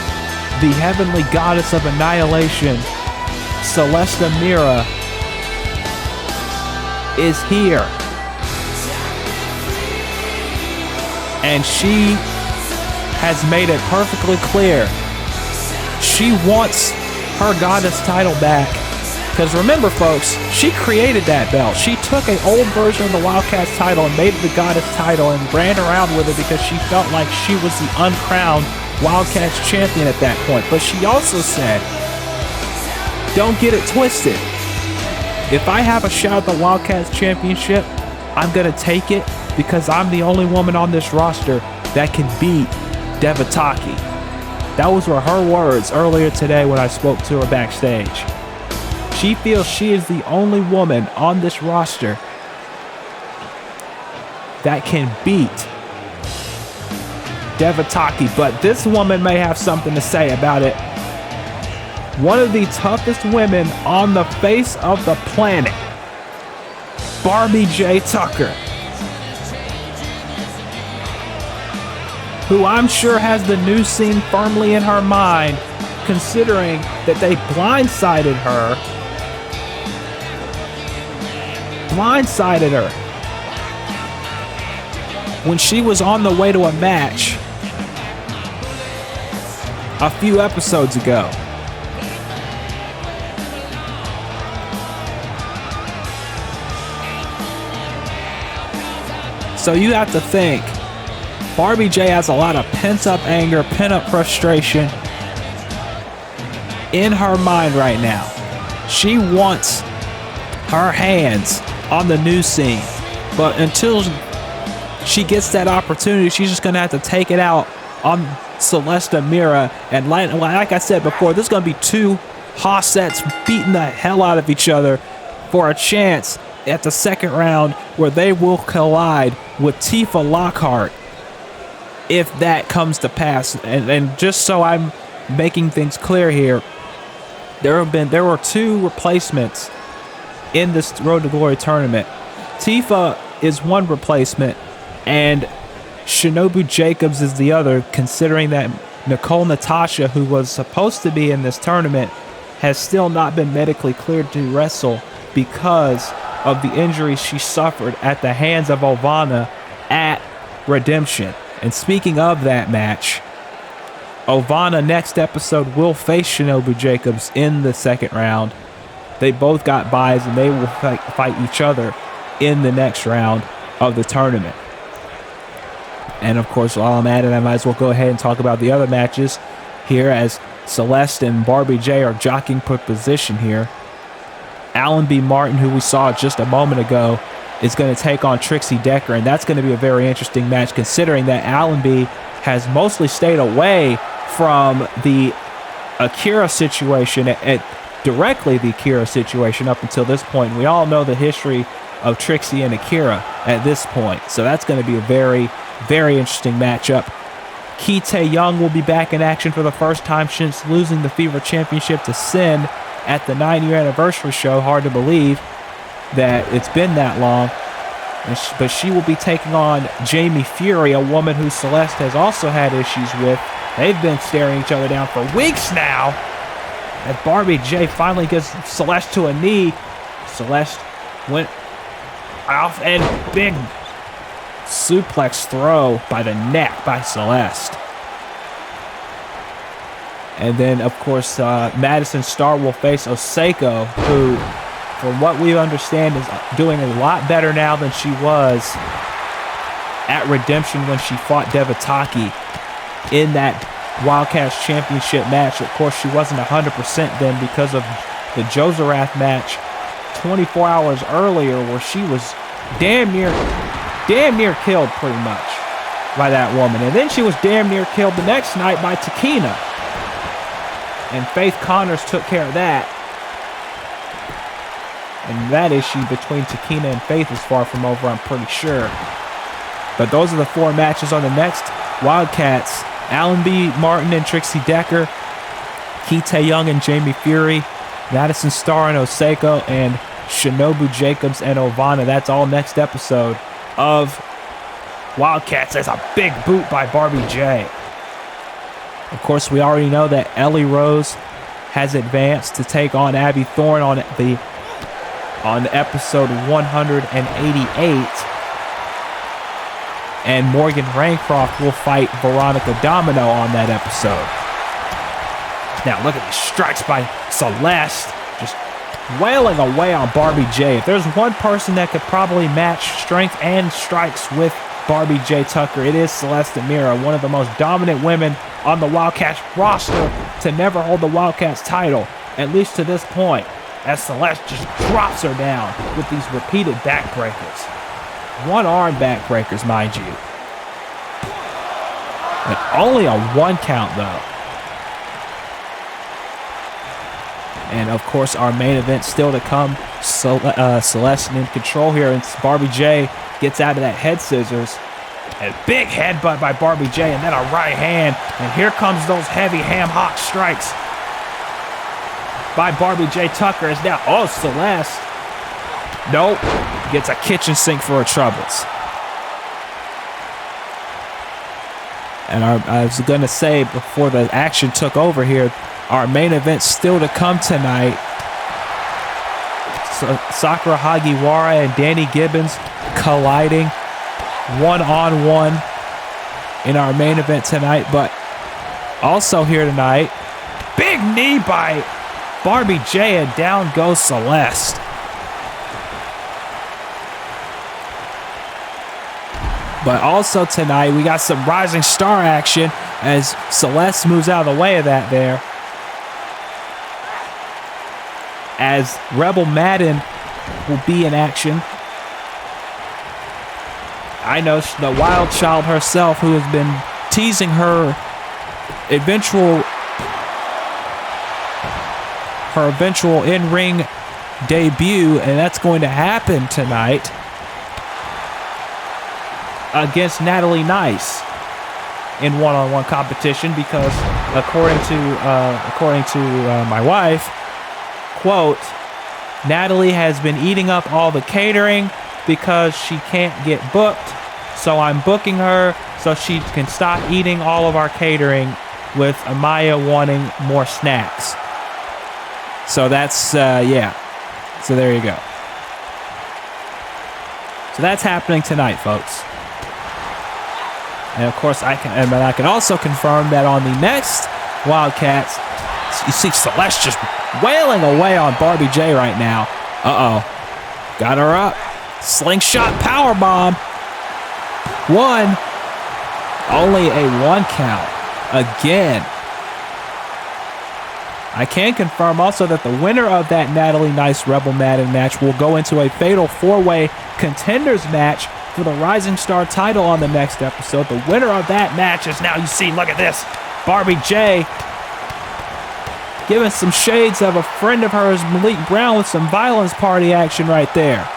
The heavenly goddess of annihilation, Celesta Mira, is here. And she has made it perfectly clear she wants her goddess title back. Because remember, folks, she created that belt. She took an old version of the Wildcats title and made it the goddess title and ran around with it because she felt like she was the uncrowned Wildcats champion at that point. But she also said, don't get it twisted. If I have a shot at the Wildcats championship, I'm going to take it because I'm the only woman on this roster that can beat Devitaki. That was her words earlier today when I spoke to her backstage. She feels she is the only woman on this roster that can beat Devitaki, but this woman may have something to say about it. One of the toughest women on the face of the planet, Barbie J. Tucker, who I'm sure has the new scene firmly in her mind, considering that they blindsided her when she was on the way to a match a few episodes ago. So you have to think, Barbie J has a lot of pent-up anger, pent-up frustration in her mind right now. She wants her hands on the new scene, but until she gets that opportunity, she's just gonna have to take it out on Celesta Mira. And like I said before, there's gonna be two Hoss-ets beating the hell out of each other for a chance at the second round where they will collide with Tifa Lockhart, if that comes to pass. And just so I'm making things clear here, there were two replacements in this Road to Glory tournament. Tifa is one replacement and Shinobu Jacobs is the other, considering that Nicole Natasha, who was supposed to be in this tournament, has still not been medically cleared to wrestle because of the injuries she suffered at the hands of Ovana at Redemption. And speaking of that match, Ovana next episode will face Shinobu Jacobs in the second round. They both got buys and they will fight each other in the next round of the tournament. And of course, while I'm at it, I might as well go ahead and talk about the other matches here, as Celeste and Barbie J are jockeying for position here. Allenby Martin, who we saw just a moment ago, is going to take on Trixie Decker, and that's going to be a very interesting match, considering that Allenby has mostly stayed away from the Akira situation, directly the Akira situation up until this point. We all know the history of Trixie and Akira at this point, so that's going to be a very, very interesting matchup. Ki-Tae Young will be back in action for the first time since losing the Fever Championship to Sin at the 9-year anniversary show. Hard to believe that it's been that long. but she will be taking on Jamie Fury, a woman who Celeste has also had issues with. They've been staring each other down for weeks now. As Barbie J finally gets Celeste to a knee. Celeste went off and big suplex throw by the neck by Celeste. And then, of course, Madison Starr will face Oseko, who, from what we understand, is doing a lot better now than she was at Redemption when she fought Devitaki in that Wildcats Championship match. Of course, she wasn't 100% then because of the Joserath match 24 hours earlier, where she was damn near killed pretty much by that woman. And then she was damn near killed the next night by Takina. And Faith Connors took care of that. And that issue between Takina and Faith is far from over, I'm pretty sure. But those are the 4 matches on the next Wildcats. Allenby Martin and Trixie Decker, Kite Young and Jamie Fury, Madison Starr and Oseko, and Shinobu Jacobs and Ovana. That's all next episode of Wildcats. That's a big boot by Barbie J. Of course, we already know that Ellie Rose has advanced to take on Abby Thorne on episode 188. And Morgan Raycroft will fight Veronica Domino on that episode. Now, look at these strikes by Celeste, just wailing away on Barbie J. If there's one person that could probably match strength and strikes with Barbie J. Tucker, it is Celeste Amira, one of the most dominant women on the Wildcats roster to never hold the Wildcats title, at least to this point, as Celeste just drops her down with these repeated backbreakers. One-arm backbreakers, mind you. But only a 1 count, though. And, of course, our main event still to come. Celeste in control here, and Barbie J gets out of that head scissors. A big headbutt by Barbie J, and then a right hand. And here comes those heavy ham hock strikes by Barbie J. Tucker. Is now, oh, Celeste. Nope. Gets a kitchen sink for her troubles. And I was going to say before the action took over here, our main event still to come tonight. Sakura Hagiwara and Danny Gibbons colliding one-on-one in our main event tonight. But also here tonight, big knee by Barbie J, and down goes Celeste. But also tonight, we got some Rising Star action as Celeste moves out of the way of that there. As Rebel Madden will be in action. I know the Wild Child herself, who has been teasing her eventual in-ring debut, and that's going to happen tonight against Natalie Nice in one-on-one competition, because according to my wife, quote, Natalie has been eating up all the catering because she can't get booked, so I'm booking her so she can stop eating all of our catering, with Amaya wanting more snacks. So that's yeah, so there you go. So that's happening tonight, folks. And of course, I can also confirm that on the next Wildcats, you see Celeste just wailing away on Barbie J right now. Uh-oh. Got her up. Slingshot powerbomb. 1. Only a 1 count. Again. I can confirm also that the winner of that Natalie Nice Rebel Madden match will go into a fatal 4-way contenders match for the Rising Star title on the next episode. The winner of that match is now, you see, look at this, Barbie J giving some shades of a friend of hers, Malik Brown, with some violence party action right there.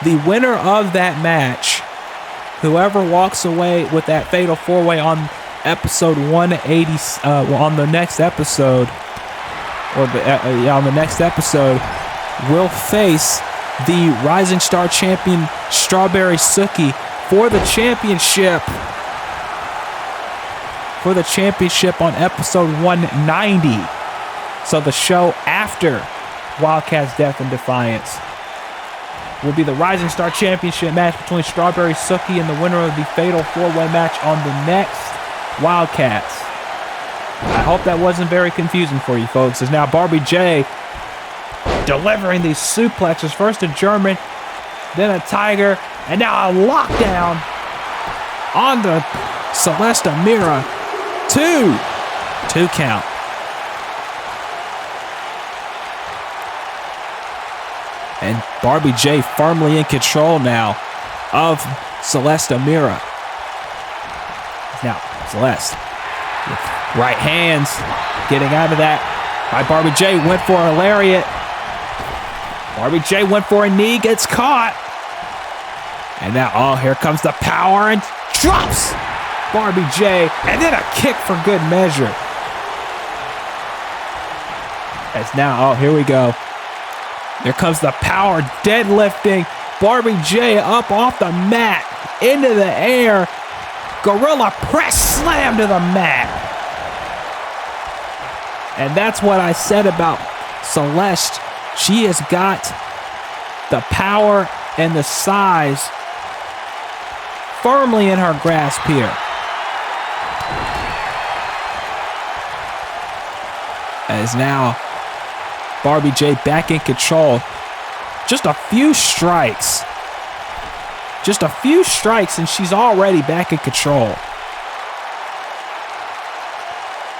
The winner of that match, whoever walks away with that fatal 4-way on episode 180, on the next episode, or on the next episode, will face the Rising Star champion Strawberry Sookie for the championship. For the championship on episode 190. So the show after Wildcats Death and Defiance will be the Rising Star Championship match between Strawberry Sookie and the winner of the Fatal 4-Way match on the next Wildcats. I hope that wasn't very confusing for you folks, as now Barbie J delivering these suplexes, first a German, then a Tiger, and now a lockdown on the Celeste Amira. Two count. And Barbie J firmly in control now of Celeste Amira. Now, Celeste with right hands, getting out of that. Barbie J went for a lariat. Barbie J went for a knee, gets caught. And now, oh, here comes the power and drops Barbie J. And then a kick for good measure. As now, oh, here we go. Here comes the power deadlifting. Barbie J up off the mat, into the air. Gorilla press slam to the mat. And that's what I said about Celeste. She has got the power and the size firmly in her grasp here. As now Barbie J back in control. Just a few strikes. Just a few strikes and she's already back in control.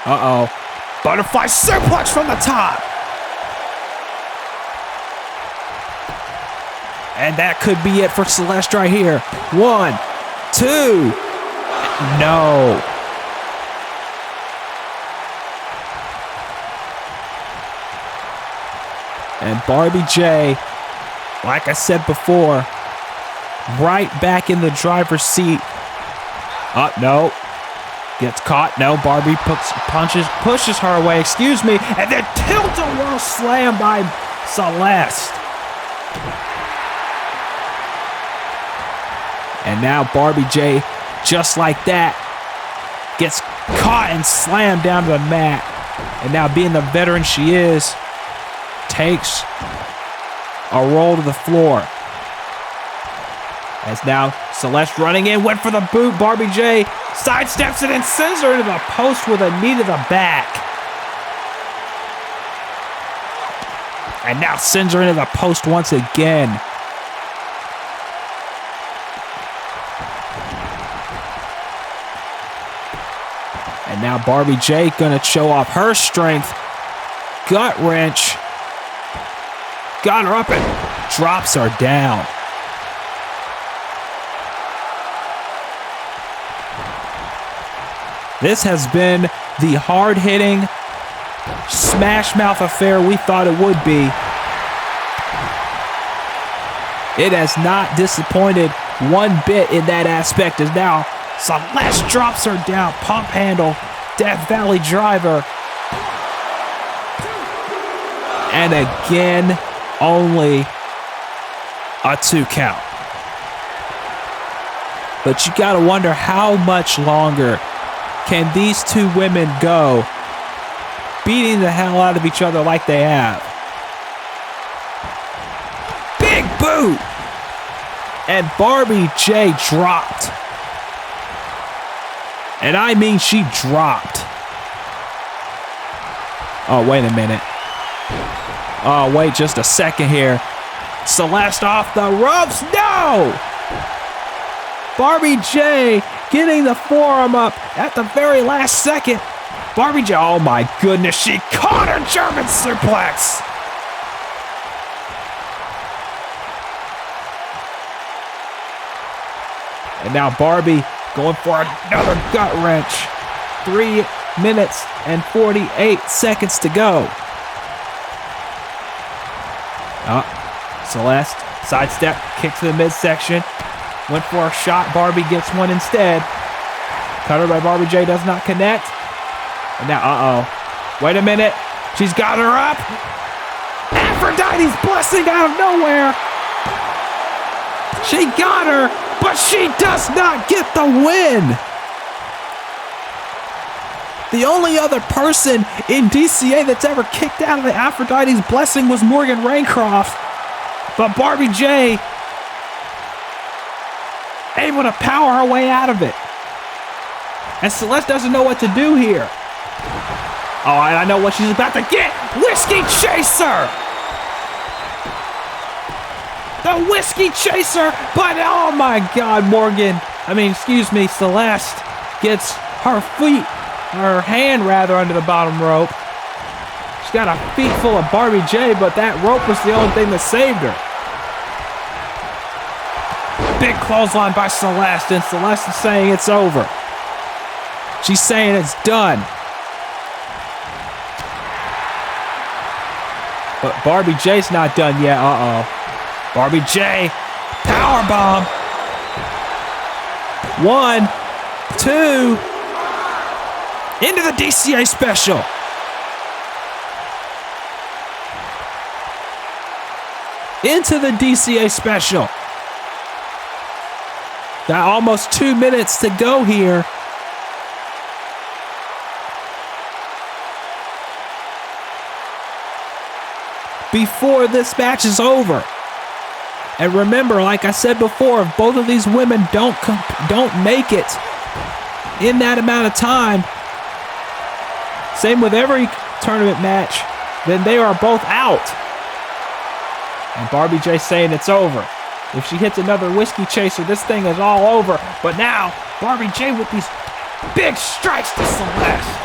Uh-oh. Butterfly suplex from the top. And that could be it for Celeste right here. 1, 2. No. And Barbie J, like I said before, right back in the driver's seat. No. Gets caught. No, Barbie pushes her away. Excuse me. And then tilt-a-whirl slam by Celeste. And now Barbie J, just like that, gets caught and slammed down to the mat. And now, being the veteran she is, takes a roll to the floor. As now Celeste running in, went for the boot. Barbie J sidesteps it and sends her into the post with a knee to the back. And now sends her into the post once again. And now Barbie J gonna show off her strength. Gut wrench. Got her up and drops her down. This has been the hard-hitting smash mouth affair we thought it would be. It has not disappointed one bit in that aspect, as now Celeste drops her down. Pump handle, Death Valley driver. And again, only a 2 count. But you gotta wonder, how much longer can these two women go beating the hell out of each other like they have? Big boot! And Barbie J dropped. And I mean, she dropped. Oh, wait a minute. Oh, wait just a second here. Celeste off the ropes. No! Barbie J getting the forearm up at the very last second. Barbie J, oh my goodness, she caught her German suplex. And now Barbie going for another gut wrench. 3 minutes and 48 seconds to go. Celeste, sidestep, kick to the midsection. Went for a shot. Barbie gets one instead. Cutter by Barbie J does not connect. And now, wait a minute. She's got her up. Aphrodite's blessing out of nowhere. She got her, but she does not get the win. The only other person in DCA that's ever kicked out of the Aphrodite's blessing was Morgan Raycroft. But Barbie J able to power her way out of it. And Celeste doesn't know what to do here. Oh, I know what she's about to get. Whiskey Chaser! The Whiskey Chaser, but oh my God, Celeste gets her hand under the bottom rope. She's got a feet full of Barbie J, but that rope was the only thing that saved her. Big clothesline by Celeste, and Celeste is saying it's over. She's saying it's done. But Barbie J's not done yet. Barbie J, powerbomb. 1, 2, into the DCA special. Into the DCA special. Got almost 2 minutes to go here. Before this match is over. And remember, like I said before, if both of these women don't make it in that amount of time, same with every tournament match, then they are both out. And Barbie J saying it's over. If she hits another Whiskey Chaser, this thing is all over. But now, Barbie J with these big strikes to Celeste.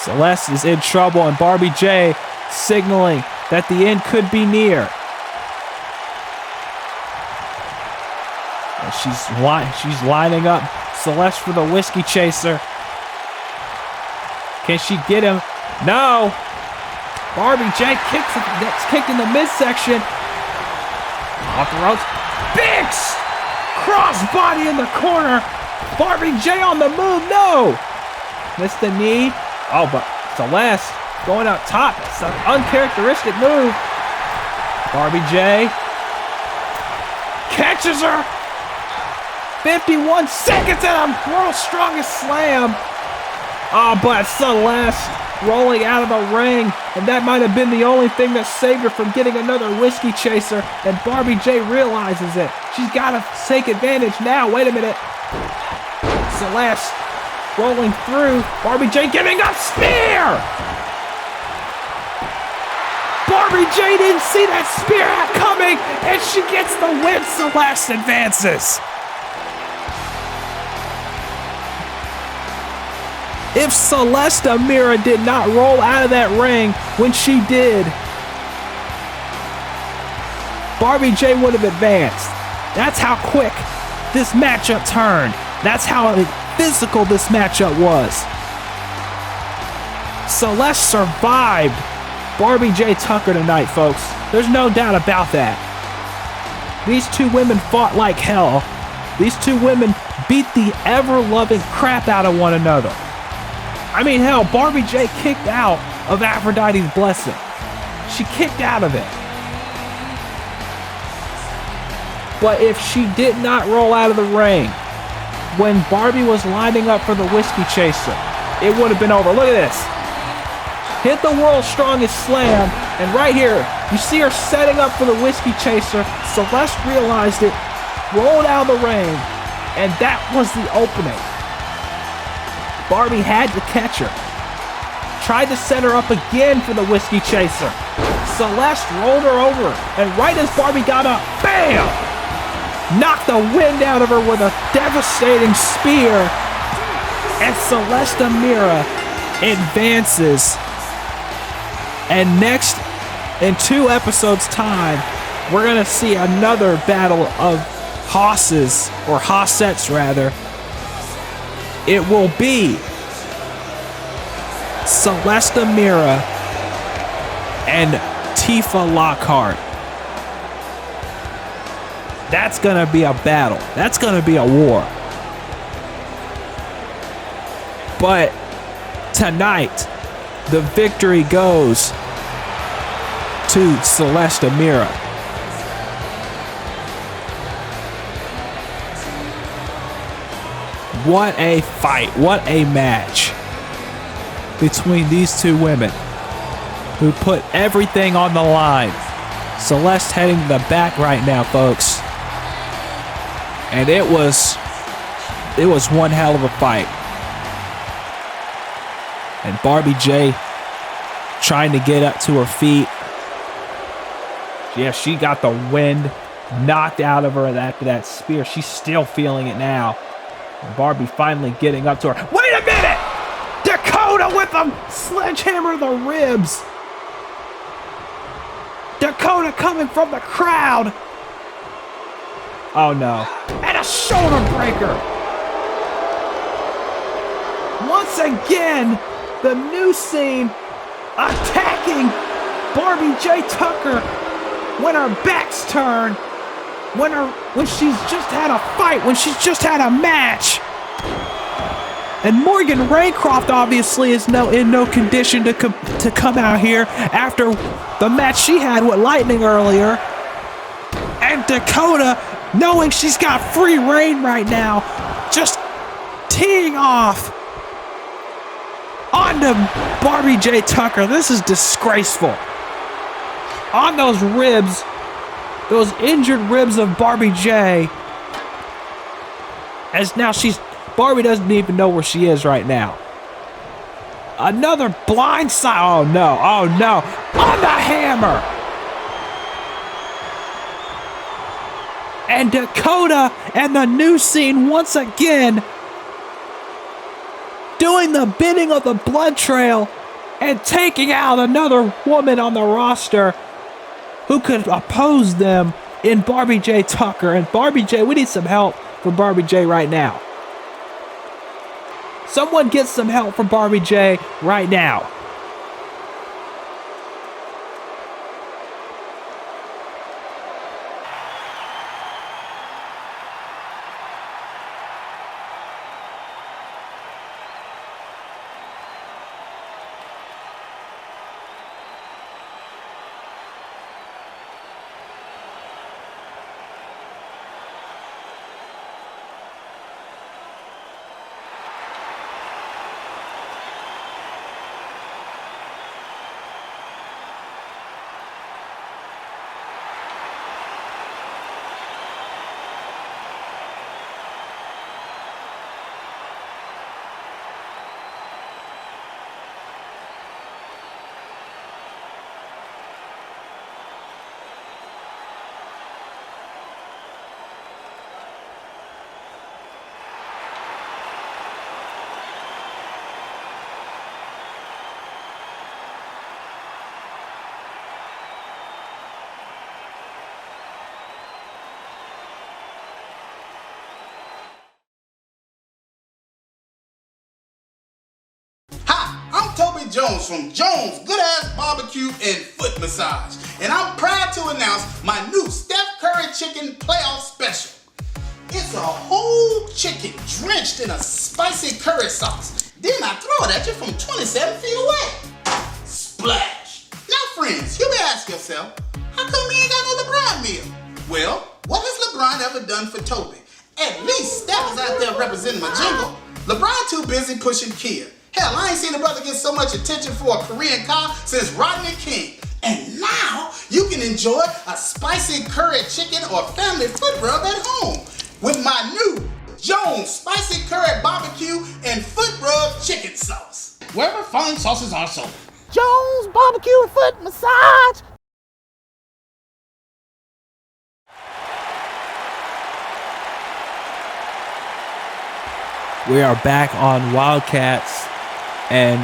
Celeste is in trouble, and Barbie J signaling that the end could be near. And she's lining up Celeste for the Whiskey Chaser. Can she get him? No. Barbie J gets kicked in the midsection. Off the ropes. Big crossbody in the corner. Barbie J on the move. No. Missed the knee. Oh, but Celeste going up top. It's an uncharacteristic move. Barbie J catches her. 51 seconds and a world's strongest slam. Oh, but Celeste rolling out of the ring. And that might have been the only thing that saved her from getting another Whiskey Chaser. And Barbie J realizes it. She's got to take advantage now. Wait a minute. Celeste rolling through. Barbie J giving a spear. Barbie J didn't see that spear coming, and she gets the win. Celeste advances. If Celeste Amira did not roll out of that ring when she did, Barbie J would have advanced. That's how quick this matchup turned. That's how physical this matchup was. Celeste survived Barbie J Tucker tonight, folks. There's no doubt about that. These two women fought like hell. These two women beat the ever-loving crap out of one another. I mean, hell, Barbie J kicked out of Aphrodite's blessing. She kicked out of it. But if she did not roll out of the ring when Barbie was lining up for the Whiskey Chaser, it would have been over. Look at this. Hit the world's strongest slam, and right here, you see her setting up for the Whiskey Chaser. Celeste realized it, rolled out of the ring, and that was the opening. Barbie had to catch her. Tried to set her up again for the Whiskey Chaser. Celeste rolled her over, and right as Barbie got up, bam! Knocked the wind out of her with a devastating spear. And Celeste Amira advances. And next, in 2 episodes' time, we're going to see another battle of Hosses, or Hossettes rather. It will be Celeste Amira and Tifa Lockhart. That's going to be a battle. That's going to be a war. But tonight, the victory goes to Celeste Amira. What a fight. What a match between these two women who put everything on the line. Celeste heading to the back right now, folks. And it was one hell of a fight. And Barbie J trying to get up to her feet. Yeah, she got the wind knocked out of her after that spear. She's still feeling it now. And Barbie finally getting up to her. Wait a minute! Dakota with a sledgehammer to the ribs. Dakota coming from the crowd. Oh no. And a shoulder breaker. Once again, the new scene attacking Barbie J. Tucker when her back's turned, when she's just had a fight, when she's just had a match. And Morgan Raycroft obviously is in no condition to come out here after the match she had with Lightning earlier. And Dakota, knowing she's got free reign right now, just teeing off onto Barbie J. Tucker. This is disgraceful. On those ribs, those injured ribs of Barbie J. As now Barbie doesn't even know where she is right now. Another blind side. Oh no, oh no. On the hammer. And Dakota and the new scene once again doing the bidding of the blood trail and taking out another woman on the roster who could oppose them in Barbie J. Tucker. And Barbie J, we need some help for Barbie J right now. Someone get some help for Barbie J right now.
Jones from Jones Good Ass Barbecue and Foot Massage, and I'm proud to announce my new Steph Curry Chicken Playoff Special. It's a whole chicken drenched in a spicy curry sauce. Then I throw it at you from 27 feet away. Splash! Now friends, you may ask yourself, how come we ain't got no LeBron meal? Well, what has LeBron ever done for Toby? At least Steph is out there representing my jingle. LeBron too busy pushing Kia. Hell, I ain't seen a brother get so much attention for a Korean car since Rodney King. And now you can enjoy a spicy curry chicken or family foot rub at home with my new Jones Spicy Curry Barbecue and Foot Rub Chicken Sauce, wherever fine sauces are sold.
Jones Barbecue and Foot Massage.
We are back on Wildcats, and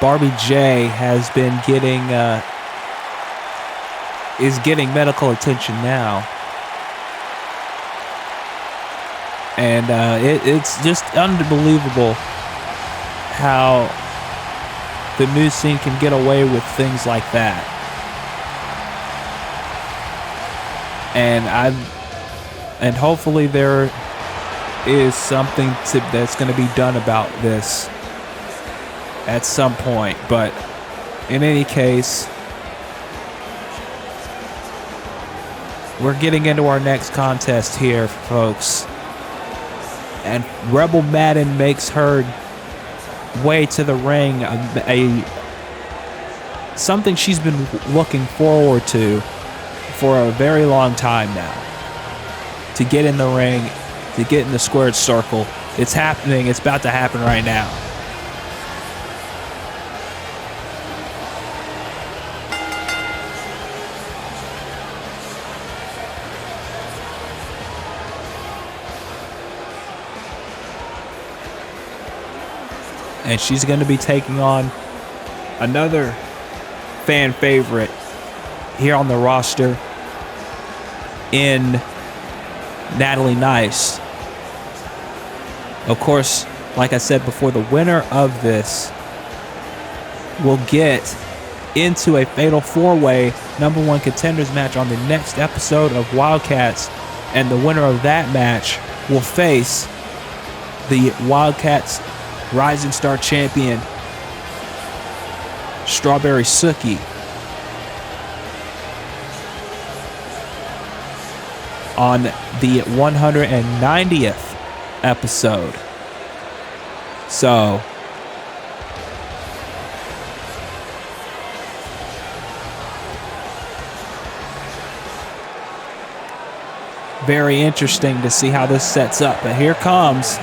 Barbie J has been is getting medical attention now, and it's just unbelievable how the news scene can get away with things like that. And hopefully there is something that's going to be done about this at some point. But in any case, we're getting into our next contest here, folks. And Rebel Madden makes her way to the ring, something she's been looking forward to for a very long time now. To get in the ring, to get in the squared circle. It's happening. It's about to happen right now. And she's going to be taking on another fan favorite here on the roster in Natalie Nice. Of course, like I said before, the winner of this will get into a fatal four-way #1 contenders match on the next episode of Wildcats. And the winner of that match will face the Wildcats Rising Star champion, Strawberry Sookie, on the 190th episode. So, very interesting to see how this sets up. But here comes,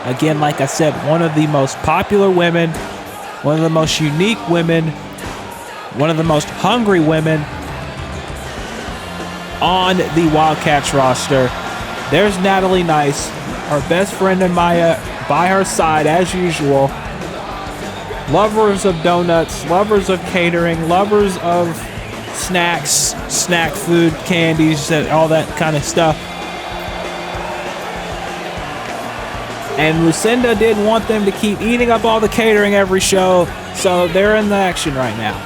again, like I said, one of the most popular women, one of the most unique women, one of the most hungry women on the Wildcats roster. There's Natalie Nice, her best friend and Maya by her side as usual. Lovers of donuts, lovers of catering, lovers of snacks, snack food, candies, and all that kind of stuff. And Lucinda didn't want them to keep eating up all the catering every show, so they're in the action right now.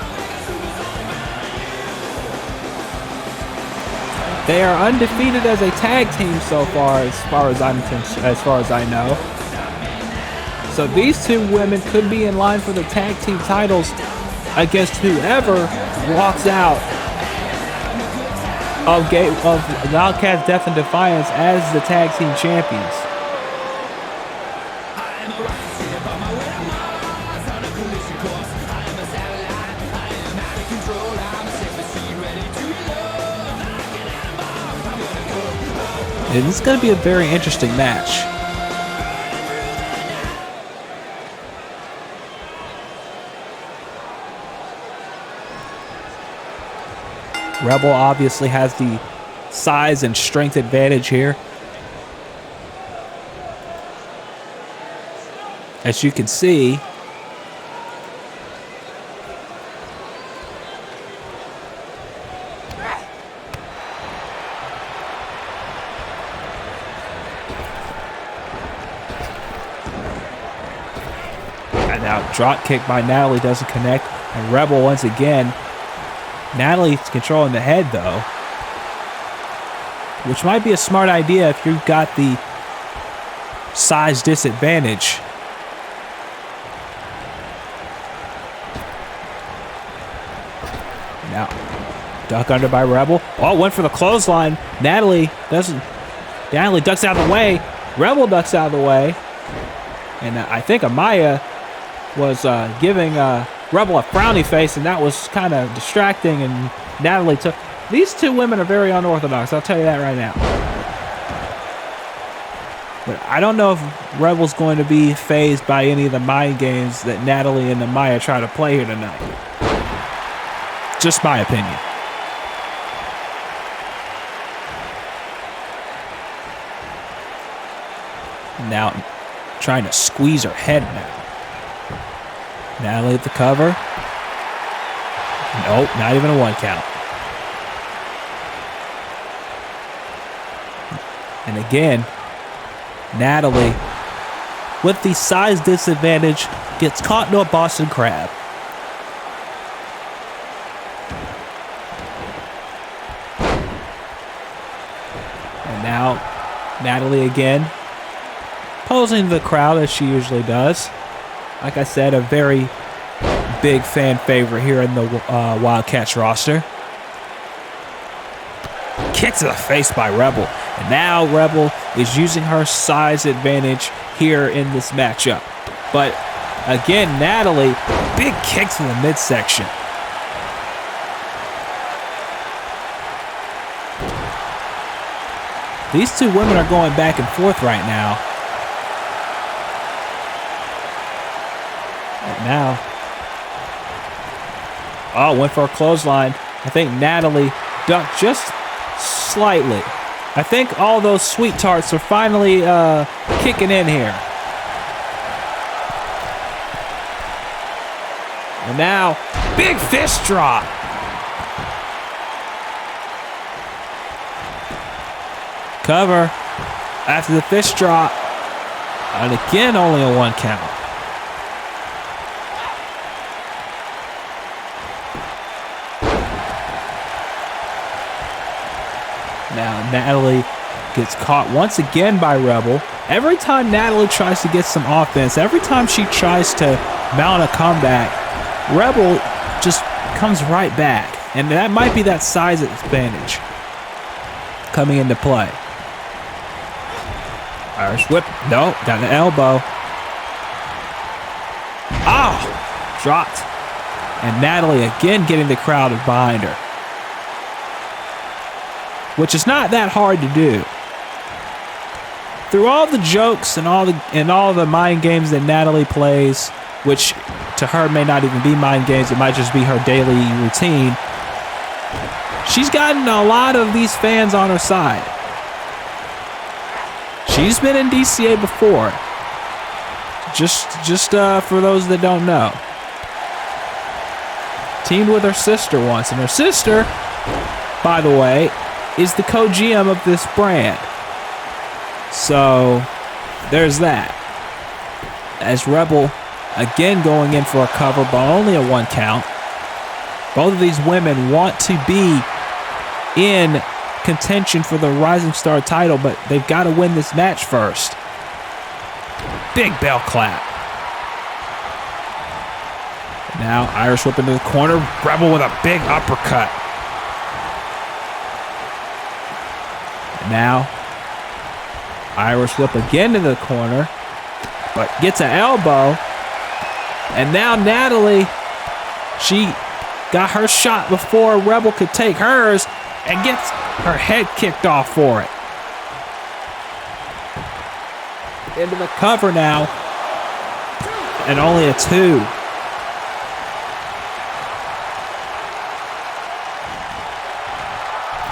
They are undefeated as a tag team so far, as far as I know. So these two women could be in line for the tag team titles against whoever walks out of Wildcats Death and Defiance as the tag team champions. And it's going to be a very interesting match. Rebel obviously has the size and strength advantage here. As you can see, now drop kick by Natalie doesn't connect, and Rebel once again. Natalie's controlling the head though, which might be a smart idea if you've got the size disadvantage. Now duck under by Rebel. Oh, went for the clothesline. Natalie ducks out of the way. Rebel ducks out of the way, and I think Amaya was giving Rebel a frowny face, and that was kind of distracting, and Natalie took... These two women are very unorthodox, I'll tell you that right now. But I don't know if Rebel's going to be fazed by any of the mind games that Natalie and Amaya try to play here tonight. Just my opinion. Now, trying to squeeze her head now. Natalie at the cover. Nope, not even a 1 count. And again, Natalie, with the size disadvantage, gets caught into a Boston Crab. And now, Natalie again, posing the crowd as she usually does. Like I said, a very big fan favorite here in the Wildcats roster. kick to the face by Rebel. And now Rebel is using her size advantage here in this matchup. But again, Natalie, big kick to the midsection. These two women are going back and forth right now. And now, oh, went for a clothesline. I think Natalie ducked just slightly. I think all those sweet tarts are finally kicking in here. And now, big fist drop. Cover after the fist drop. And again, only a 1 count. Now Natalie gets caught once again by Rebel. Every time Natalie tries to get some offense, every time she tries to mount a comeback, Rebel just comes right back. And that might be that size advantage coming into play. Irish whip. No, got an elbow. Oh, dropped. And Natalie again getting the crowd behind her, which is not that hard to do. Through all the jokes and all the mind games that Natalie plays, which to her may not even be mind games, it might just be her daily routine, she's gotten a lot of these fans on her side. She's been in DCA before. Just for those that don't know. Teamed with her sister once, and her sister, by the way, is the co-GM of this brand. So there's that. As Rebel again going in for a cover, but only a 1 count. Both of these women want to be in contention for the Rising Star title, but they've got to win this match first. Big bell clap. Now Irish whip into the corner. Rebel with a big uppercut. Now Irish whip again to the corner, but gets an elbow. And now Natalie, she got her shot before Rebel could take hers and gets her head kicked off for it. Into the cover now, and only a 2.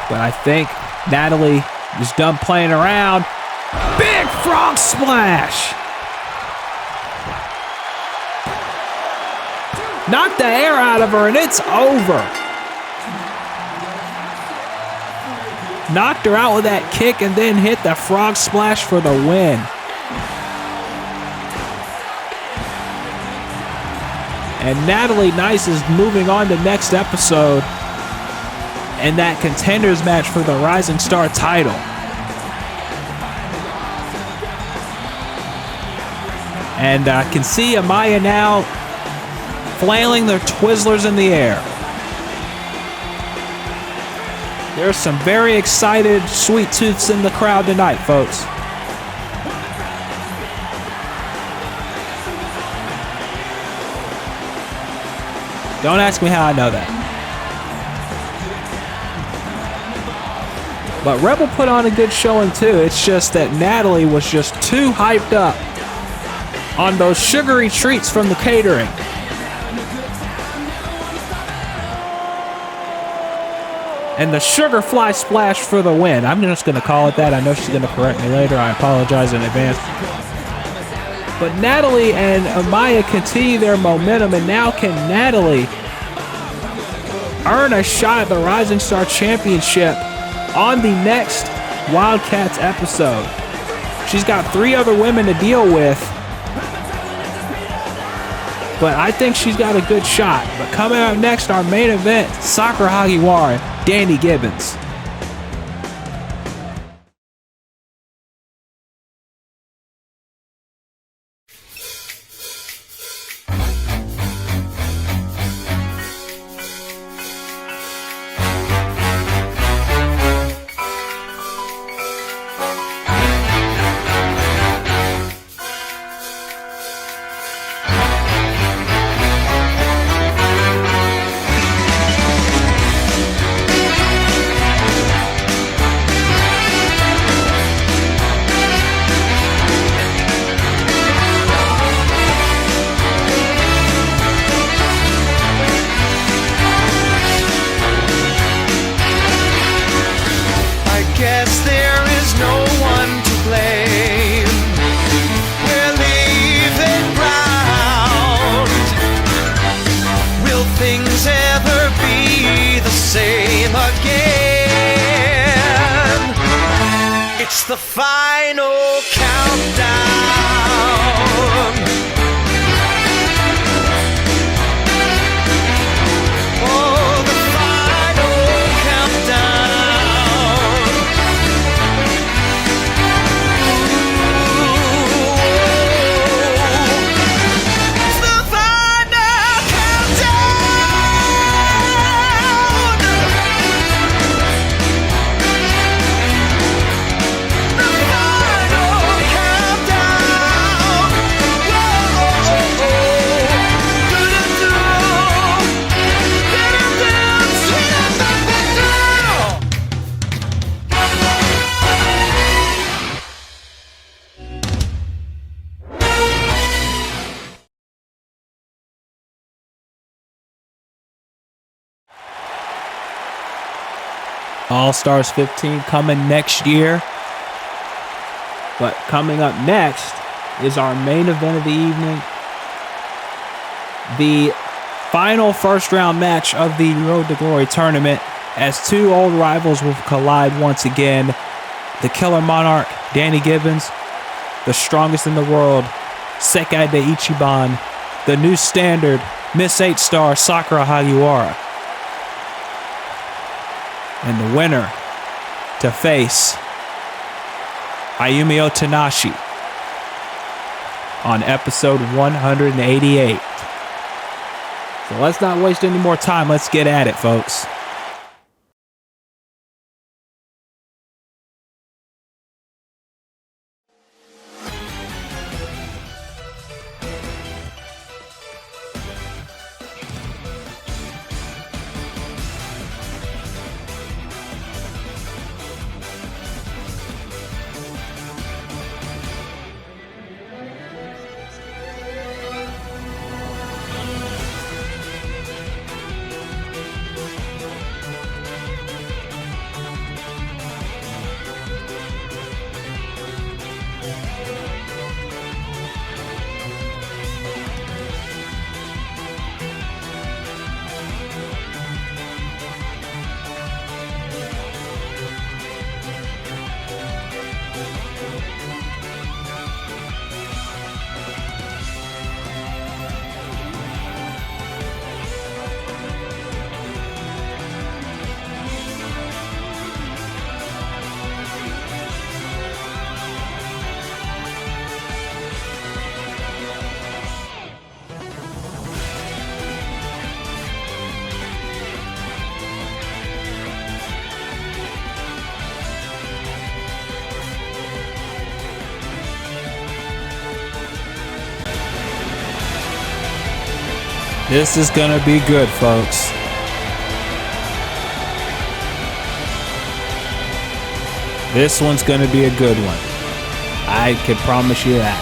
But I think Natalie is done playing around. Big frog splash! Knocked the air out of her, and it's over. Knocked her out with that kick and then hit the frog splash for the win. And Natalie Nice is moving on to next episode and that contenders match for the Rising Star title. And I can see Amaya now flailing their Twizzlers in the air. There's some very excited sweet tooths in the crowd tonight, folks. Don't ask me how I know that. But Rebel put on a good showing too. It's just that Natalie was just too hyped up on those sugary treats from the catering. And the sugar fly splash for the win. I'm just going to call it that. I know she's going to correct me later. I apologize in advance. But Natalie and Amaya continue their momentum, and now can Natalie earn a shot at the Rising Star Championship on the next Wildcats episode? She's got 3 other women to deal with, but I think she's got a good shot. But coming up next, our main event, Sakura Hagiwara, Danny Gibbons.
the final countdown. Oh, the final countdown. It's the final countdown. The final countdown.
All Stars 15 coming next year. But coming up next is our main event of the evening. The final first round match of the Road to Glory tournament, as two old rivals will collide once again. The Killer Monarch, Danny Gibbons, the strongest in the world, Sekai de Ichiban, the new standard, Miss 8-star Sakura Hagiwara. And the winner to face Ayumi Otanashi on episode 188. So let's not waste any more time. Let's get at it, folks. This is going to be good, folks. This one's going to be a good one. I can promise you that.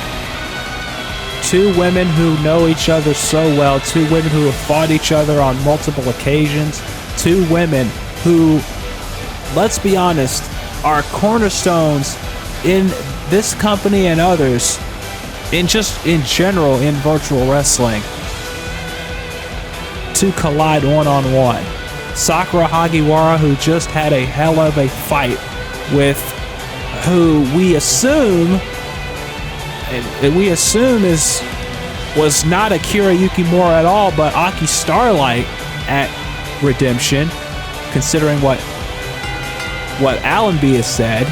Two women who know each other so well. Two women who have fought each other on multiple occasions. Two women who, let's be honest, are cornerstones in this company and others, in general in virtual wrestling, to collide one-on-one. Sakura Hagiwara, who just had a hell of a fight with who we assume was not Akira Yukimura at all, but Aki Starlight at Redemption, considering what Allenby has said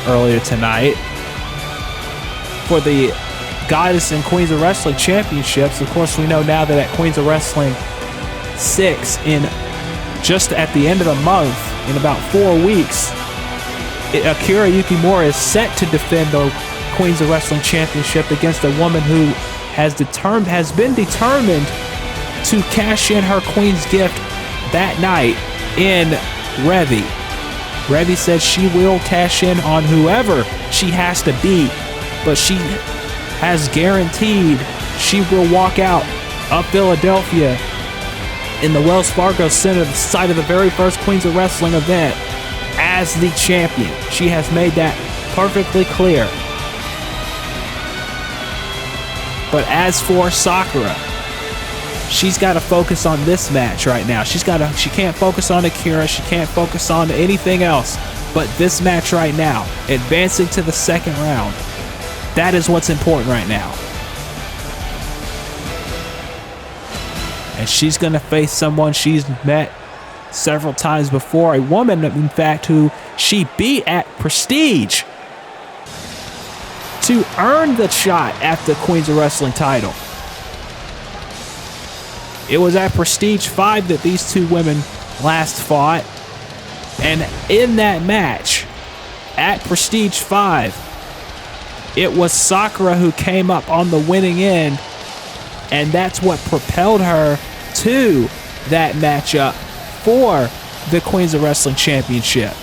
earlier tonight. For the Goddess and Queens of Wrestling Championships, of course, we know now that at Queens of Wrestling 6, in just at the end of the month, in about 4 weeks, Akira Yukimura is set to defend the Queens of Wrestling Championship against a woman who has been determined to cash in her Queen's gift that night in Revy. Revy says she will cash in on whoever she has to beat, but she has guaranteed she will walk out of Philadelphia in the Wells Fargo Center, the site of the very first Queens of Wrestling event, as the champion. She has made that perfectly clear. But as for Sakura, she's got to focus on this match right now. She can't focus on Akira. She can't focus on anything else. But this match right now, advancing to the second round, that is what's important right now. And she's going to face someone she's met several times before, a woman, in fact, who she beat at Prestige to earn the shot at the Queens of Wrestling title. It was at Prestige 5 that these two women last fought. And in that match, at Prestige 5, it was Sakura who came up on the winning end, and that's what propelled her to that matchup for the Queens of Wrestling Championship.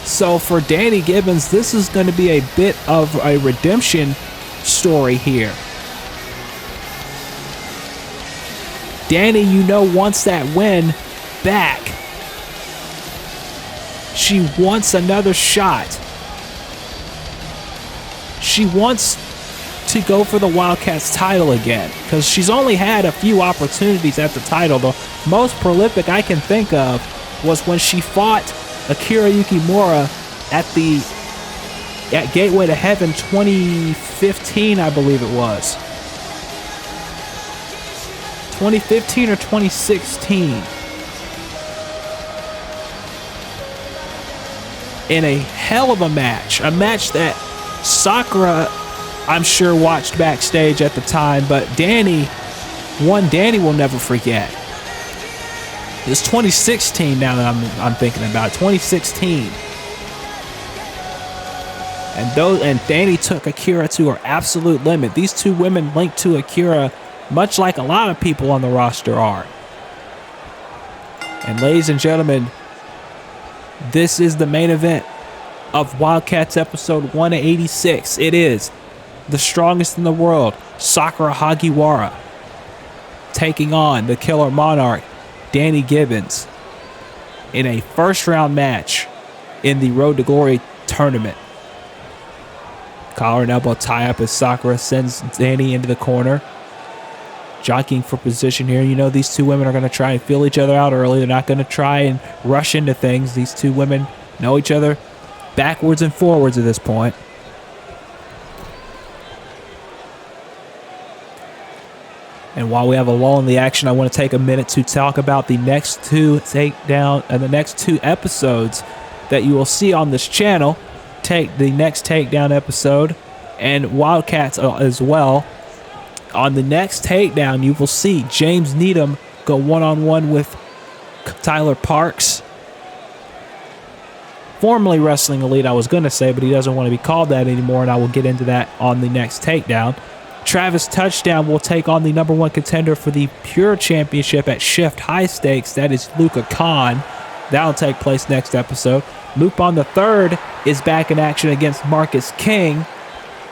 So for Danny Gibbons, this is going to be a bit of a redemption story here. Danny, you know, wants that win back. She wants another shot. She wants to go for the Wildcats title again, because she's only had a few opportunities at the title. The most prolific I can think of was when she fought Akira Yukimura at Gateway to Heaven 2015, I believe it was. 2015 or 2016. In a hell of a match that Sakura, I'm sure, watched backstage at the time, but Danny will never forget. It's 2016 now that I'm thinking about it. 2016. And Danny took Akira to her absolute limit. These two women linked to Akira, much like a lot of people on the roster are. And ladies and gentlemen, this is the main event of Wildcats episode 186. It is the strongest in the world, Sakura Hagiwara, taking on the Killer Monarch, Danny Gibbons, in a first round match in the Road to Glory tournament. Collar and elbow tie up as Sakura sends Danny into the corner. Jockeying for position here. You know, these two women are going to try and feel each other out early. They're not going to try and rush into things. These two women know each other backwards and forwards at this point. And while we have a lull in the action, I want to take a minute to talk about the next two episodes that you will see on this channel. Take the next Takedown episode and Wildcats as well. On the next Takedown, you will see James Needham go one-on-one with Tyler Parks. Formerly Wrestling Elite, I was going to say, but he doesn't want to be called that anymore, and I will get into that on the next Takedown. Travis Touchdown will take on the number one contender for the Pure Championship at Shift High Stakes. That is Luca Khan. That will take place next episode. Lupon III is back in action against Marcus King.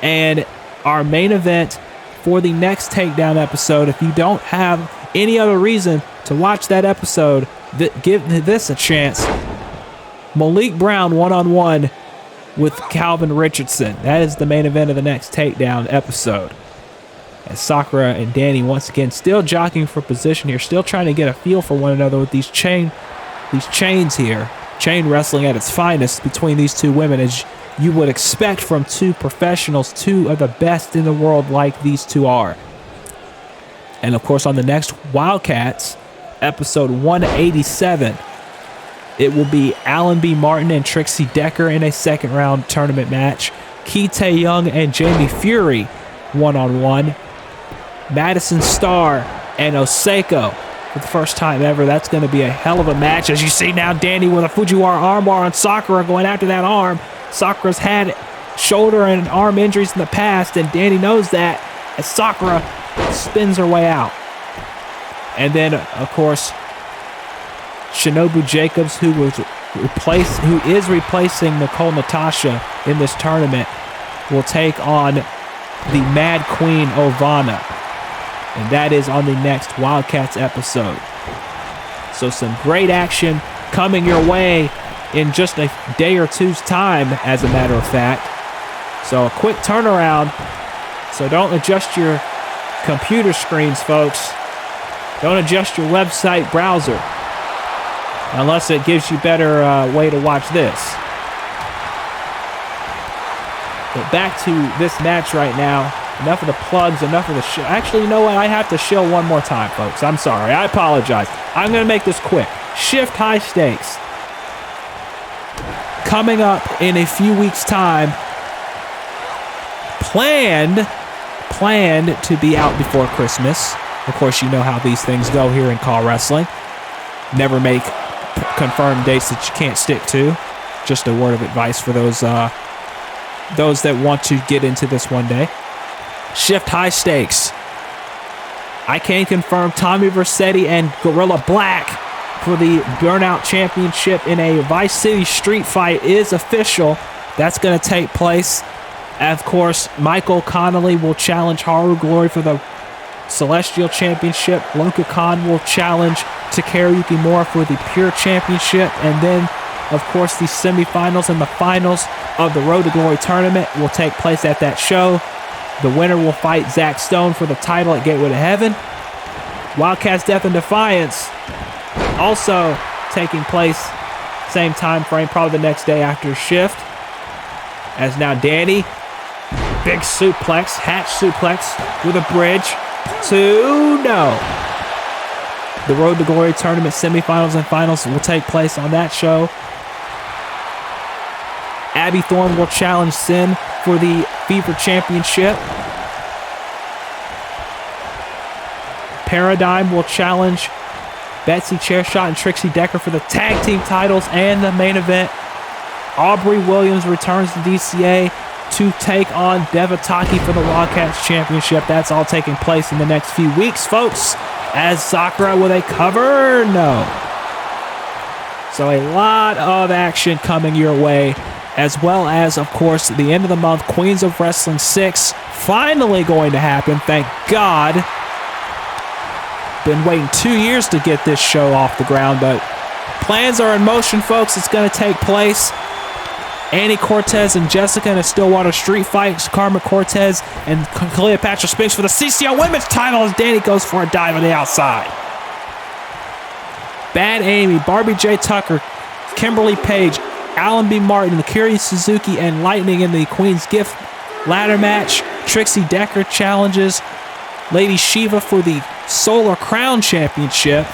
And our main event for the next Takedown episode, if you don't have any other reason to watch that episode, give this a chance. Malik Brown one-on-one with Calvin Richardson. That is the main event of the next Takedown episode. As Sakura and Danny once again still jockeying for position here, still trying to get a feel for one another with these chains here. Chain wrestling at its finest between these two women, as you would expect from two professionals, two of the best in the world like these two are. And of course, on the next Wildcats, episode 187, it will be Allenby Martin and Trixie Decker in a second round tournament match. Kite Young and Jamie Fury one-on-one. Madison Starr and Oseko for the first time ever. That's going to be a hell of a match. As you see now, Danny with a Fujiwara armbar on Sakura, going after that arm. Sakura's had shoulder and arm injuries in the past, and Danny knows that, as Sakura spins her way out. And then, of course, Shinobu Jacobs, who is replacing Nicole Natasha in this tournament, will take on the Mad Queen Ovana. And that is on the next Wildcats episode. So some great action coming your way in just a day or two's time, as a matter of fact. So a quick turnaround. So don't adjust your computer screens, folks. Don't adjust your website browser. Unless it gives you better way to watch this. But back to this match right now. Enough of the plugs, enough of the shill. Actually, you know what? I have to shill one more time, folks. I'm sorry. I apologize. I'm going to make this quick. Shift high stakes. Coming up in a few weeks' time. Planned to be out before Christmas. Of course, you know how these things go here in Call Wrestling. Never make confirmed dates that you can't stick to. Just a word of advice for those that want to get into this one day. Shift high stakes. I can confirm Tommy Vercetti and Gorilla Black for the Burnout Championship in a Vice City street fight is official. That's going to take place. Of course, Michael Connolly will challenge Haru Glory for the Celestial Championship. Luka Khan will challenge Takeru Yukimura for the Pure Championship. And then, of course, the semifinals and the finals of the Road to Glory tournament will take place at that show. The winner will fight Zach Stone for the title at Gateway to Heaven. Wildcats Death and Defiance also taking place same time frame, probably the next day after shift. As now Danny, big suplex, hatch suplex with a bridge to no. The Road to Glory tournament semifinals and finals will take place on that show. Abby Thorne will challenge Sin for the Fever Championship. Paradigm will challenge Betsy Chairshot and Trixie Decker for the tag team titles. And the main event, Aubrey Williams returns to DCA to take on Devitaki for the Wildcats Championship. That's all taking place in the next few weeks, folks. As Sakura with a cover, no. So a lot of action coming your way, as well as, of course, the end of the month, Queens of Wrestling 6, finally going to happen, thank God. Been waiting 2 years to get this show off the ground, but plans are in motion, folks. It's going to take place. Annie Cortez and Jessica in a Stillwater street fight. Karma Cortez and Cleopatra Spinks for the CCO Women's title as Danny goes for a dive on the outside. Bad Amy, Barbie J. Tucker, Kimberly Page, Allenby Martin, Akira Suzuki, and Lightning in the Queen's Gift ladder match. Trixie Decker challenges Lady Shiva for the Solar Crown Championship.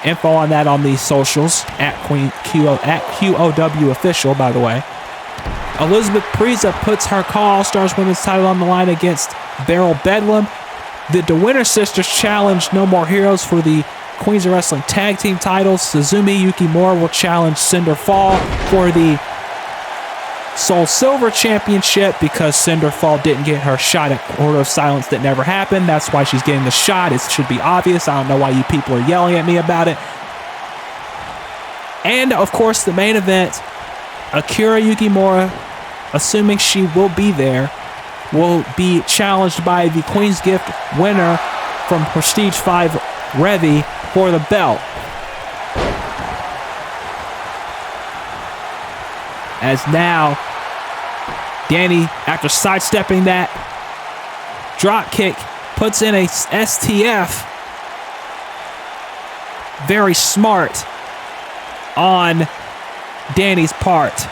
Info on that on the socials at QOW official, by the way. Elizabeth Preza puts her Call All-Stars Women's title on the line against Beryl Bedlam. The DeWinter sisters challenge No More Heroes for the Queens of Wrestling tag team titles. Suzumi Yukimura will challenge Cinder Fall for the Soul Silver Championship because Cinder Fall didn't get her shot at Quarter of Silence. That never happened. That's why she's getting the shot. It should be obvious. I don't know why you people are yelling at me about it. And, of course, the main event, Akira Yukimura, assuming she will be there, will be challenged by the Queen's Gift winner from Prestige 5, Revy, for the belt. As now, Danny, after sidestepping that drop kick, puts in a STF. Very smart on Danny's part.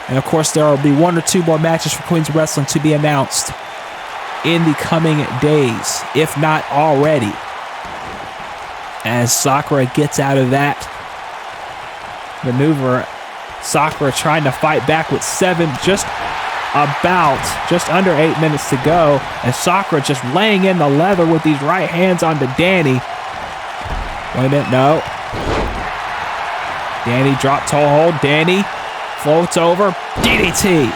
And of course, there will be one or two more matches for Queens of Wrestling to be announced in the coming days, if not already. As Sakura gets out of that maneuver, Sakura trying to fight back with just under 8 minutes to go. And Sakura just laying in the leather with these right hands onto Danny. Wait a minute, no. Danny drop toe hold. Danny floats over. DDT.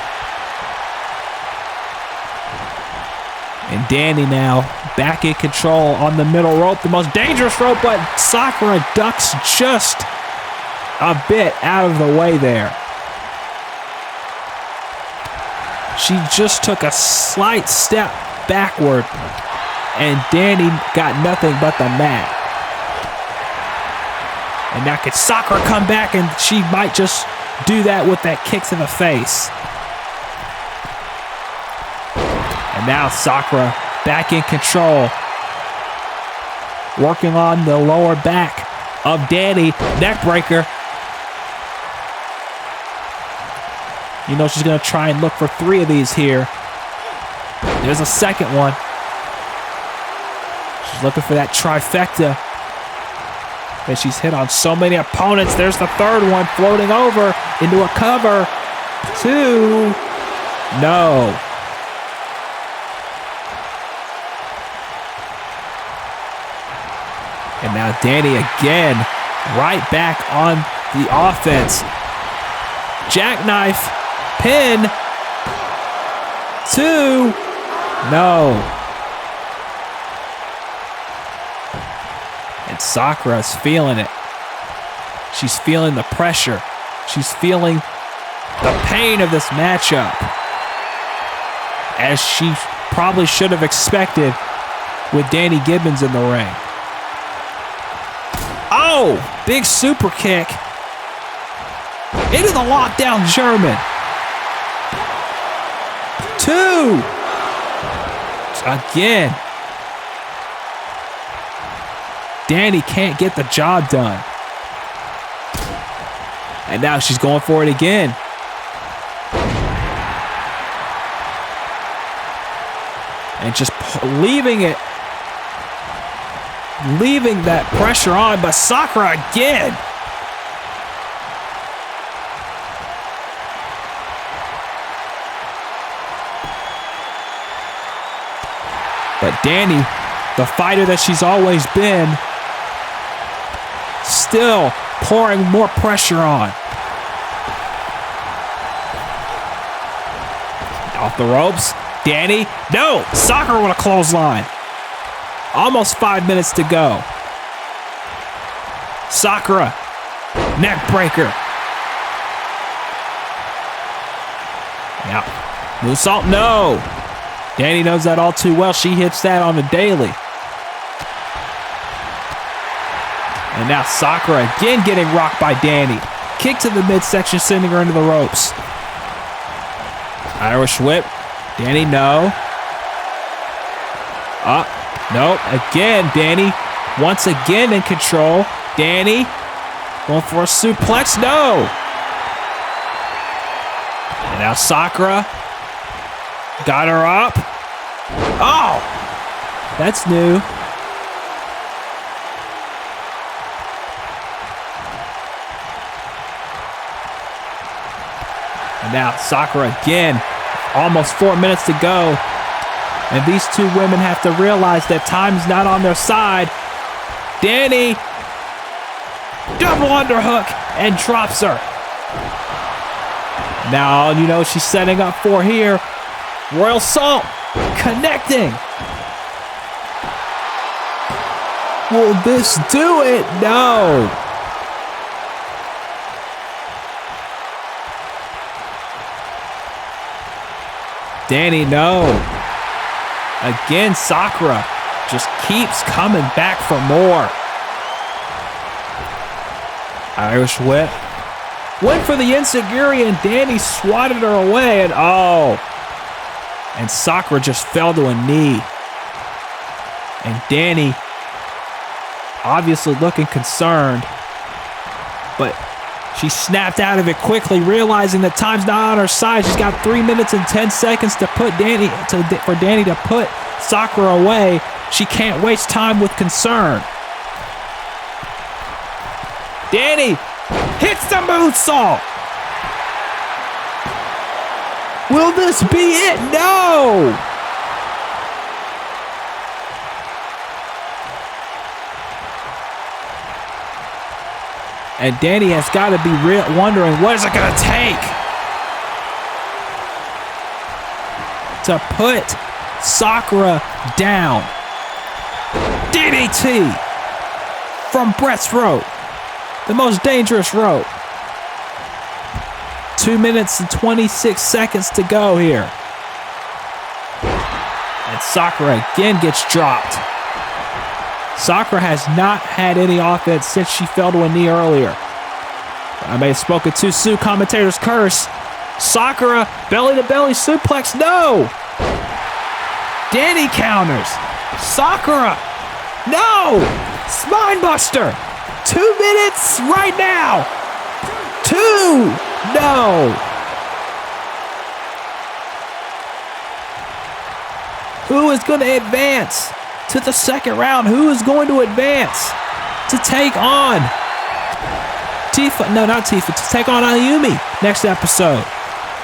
And Danny now back in control on the middle rope. The most dangerous rope, but Sakura ducks just a bit out of the way there. She just took a slight step backward, and Danny got nothing but the mat. And now could Sakura come back, and she might just do that with that kick to the face. And now Sakura back in control, working on the lower back of Danny. Neck breaker. You know she's going to try and look for 3 of these here. There's a second one. She's looking for that trifecta. And she's hit on so many opponents. There's the third one floating over into a cover. 2. No. And now Danny again, right back on the offense. Jackknife, pin, 2, no. And Sakura's feeling it. She's feeling the pressure. She's feeling the pain of this matchup, as she probably should have expected with Danny Gibbons in the ring. Oh, big super kick into the lockdown German. 2. Again. Danny can't get the job done. And now she's going for it again. And just leaving that pressure on, but Sakura again. But Danny, the fighter that she's always been, still pouring more pressure on. Off the ropes. Danny, no! Sakura with a clothesline. Almost 5 minutes to go. Sakura, neck breaker. Now, moonsault, no. Danny knows that all too well. She hits that on the daily. And now Sakura again getting rocked by Danny. Kick to the midsection, sending her into the ropes. Irish whip. Danny, no. No. Again, Danny once again in control. Danny going for a suplex. No. And now Sakura got her up. Oh, that's new. And now Sakura again. Almost 4 minutes to go. And these two women have to realize that time's not on their side. Danny, double underhook, and drops her. Now, you know she's setting up for here. Royal Salt, connecting. Will this do it? No. Danny, no. Again, Sakura just keeps coming back for more. Irish whip. Went for the enziguri and Danny swatted her away. And oh. And Sakura just fell to a knee. And Danny obviously looking concerned. But she snapped out of it quickly, realizing that time's not on her side. She's got 3 minutes and 10 seconds to put for Danny to put Sakura away. She can't waste time with concern. Danny hits the moonsault. Will this be it? No. And Danny has got to be wondering, what is it going to take to put Sakura down? DDT from Brett's rope, the most dangerous rope. 2 minutes and 26 seconds to go here. And Sakura again gets dropped. Sakura has not had any offense since she fell to a knee earlier. I may have spoken too soon. Commentators curse. Sakura, belly-to-belly suplex. No! Danny counters. Sakura. No! Spinebuster. 2 minutes right now. 2. No. Who is going to advance to the second round? Who is going to advance to take on Tifa? No, not Tifa. To take on Ayumi next episode.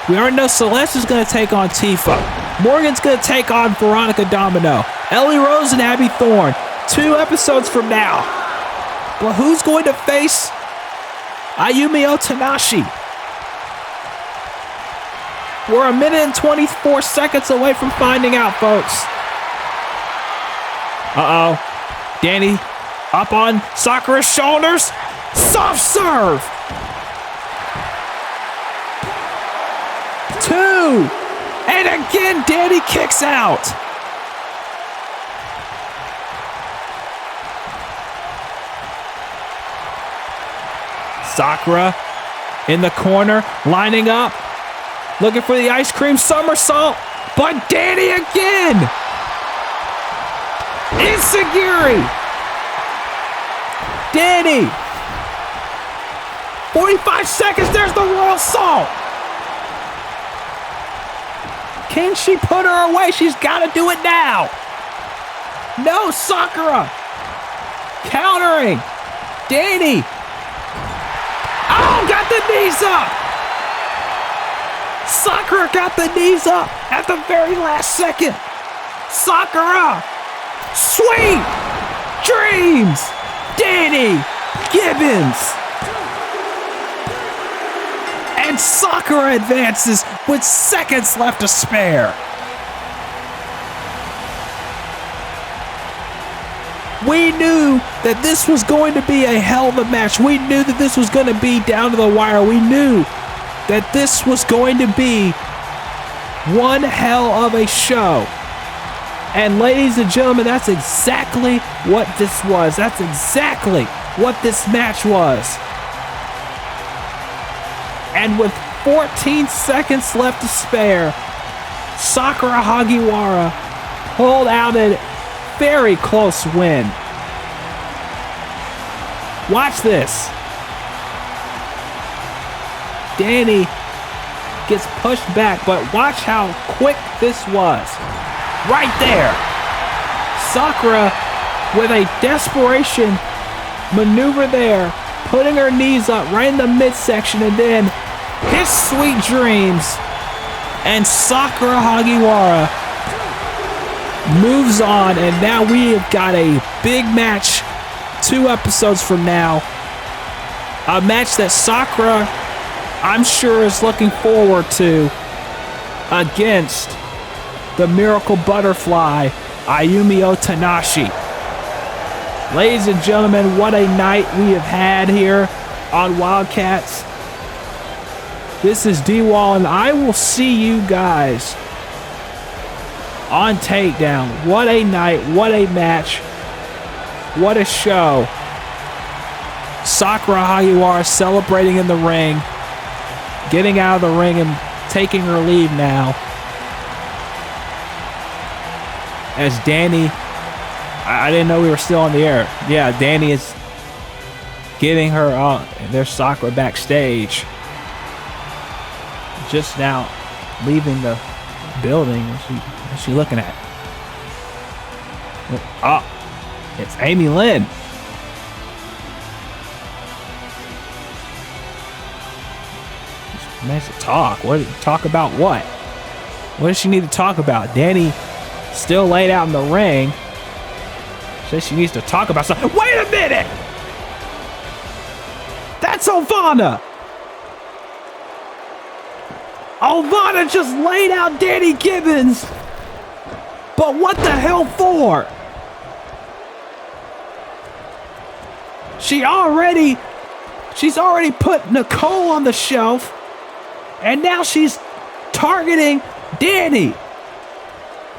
We already know Celeste is going to take on Tifa. Morgan's going to take on Veronica Domino. Ellie Rose and Abby Thorne. 2 episodes from now. But who's going to face Ayumi Otanashi? We're 1 minute and 24 seconds away from finding out, folks. Uh-oh. Danny up on Sakura's shoulders. Soft serve. 2. And again, Danny kicks out. Sakura in the corner, lining up, looking for the ice cream somersault, but Danny again! Enziguri! Danny! 45 seconds, there's the Royal Salt! Can she put her away? She's got to do it now! No, Sakura! Countering! Danny! Oh, got the knees up! Sakura got the knees up at the very last second. Sakura! Sweet dreams! Danny Gibbons! And Sakura advances with seconds left to spare. We knew that this was going to be a hell of a match. We knew that this was going to be down to the wire. We knew that this was going to be one hell of a show. And ladies and gentlemen, that's exactly what this was. That's exactly what this match was. And with 14 seconds left to spare, Sakura Hagiwara pulled out a very close win. Watch this. Danny gets pushed back, but watch how quick this was. Right there. Sakura with a desperation maneuver there, putting her knees up right in the midsection, and then his sweet dreams. And Sakura Hagiwara moves on, and now we have got a big match 2 episodes from now. A match that Sakura, I'm sure, is looking forward to against the Miracle Butterfly, Ayumi Otanashi. Ladies and gentlemen, what a night we have had here on Wildcats. This is D-Wall, and I will see you guys on Takedown. What a night, what a match, what a show. Sakura Hagiwara celebrating in the ring, getting out of the ring and taking her leave now. As Danny, I didn't know we were still on the air. Yeah, Danny is getting her, there's Sakura backstage. Just now leaving the building. What's she looking at? Oh, it's Amy Lynn. She needs to talk. Talk about what? What does she need to talk about? Danny still laid out in the ring. Says she needs to talk about something. Wait a minute! That's Ovana! Ovana just laid out Danny Gibbons! But what the hell for? She's already put Nicole on the shelf, and now she's targeting Danny.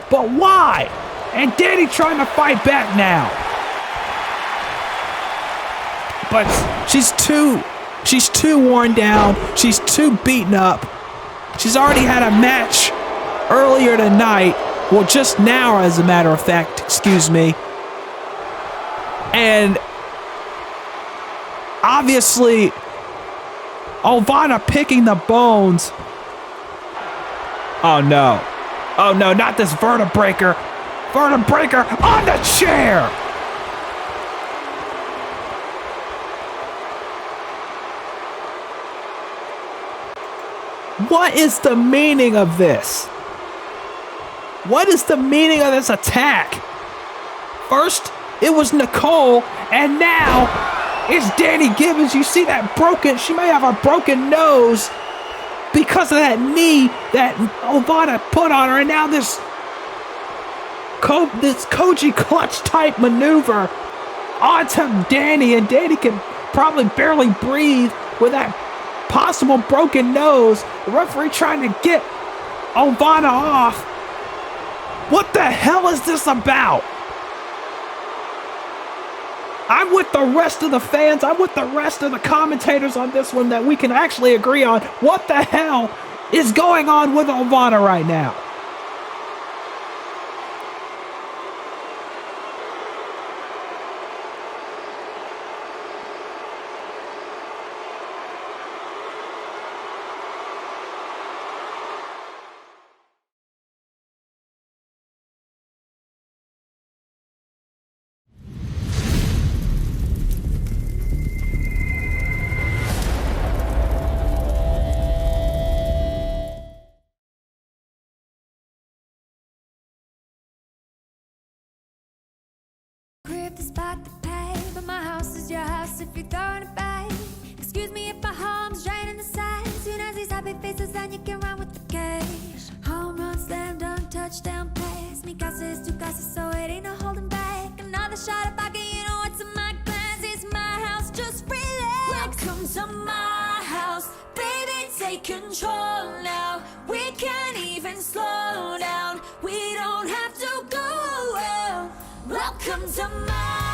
But why? And Danny trying to fight back now. But she's too worn down. She's too beaten up. She's already had a match earlier tonight. Well, just now, as a matter of fact, excuse me. And Obviously, Alvana picking the bones. Oh no. Oh no, not this vertebraker. Vertebraker on the chair. What is the meaning of this? What is the meaning of this attack? First, it was Nicole, and now it's Danny Gibbons. You see that broken, she may have a broken nose because of that knee that Alvana put on her, and now this Koji clutch type maneuver onto Danny, and Danny can probably barely breathe with that possible broken nose. The referee trying to get Alvana off. What the hell is this about? I'm with the rest of the fans. I'm with the rest of the commentators on this one that we can actually agree on. What the hell is going on with Alvana right now?
Crib the spot to pay, but my house is your house if you're throwing it back. Excuse me if my home's draining the side. Soon as these happy faces, then you can run with the cash. Home run, slam dunk, touchdown pass. Mi casa is tu casa, so it ain't no holding back. Another shot if I can, you know what's in my glass. It's my house, just relax. Welcome to my house, baby, take control now. We can't even slow down. We don't have to go well. Welcome to my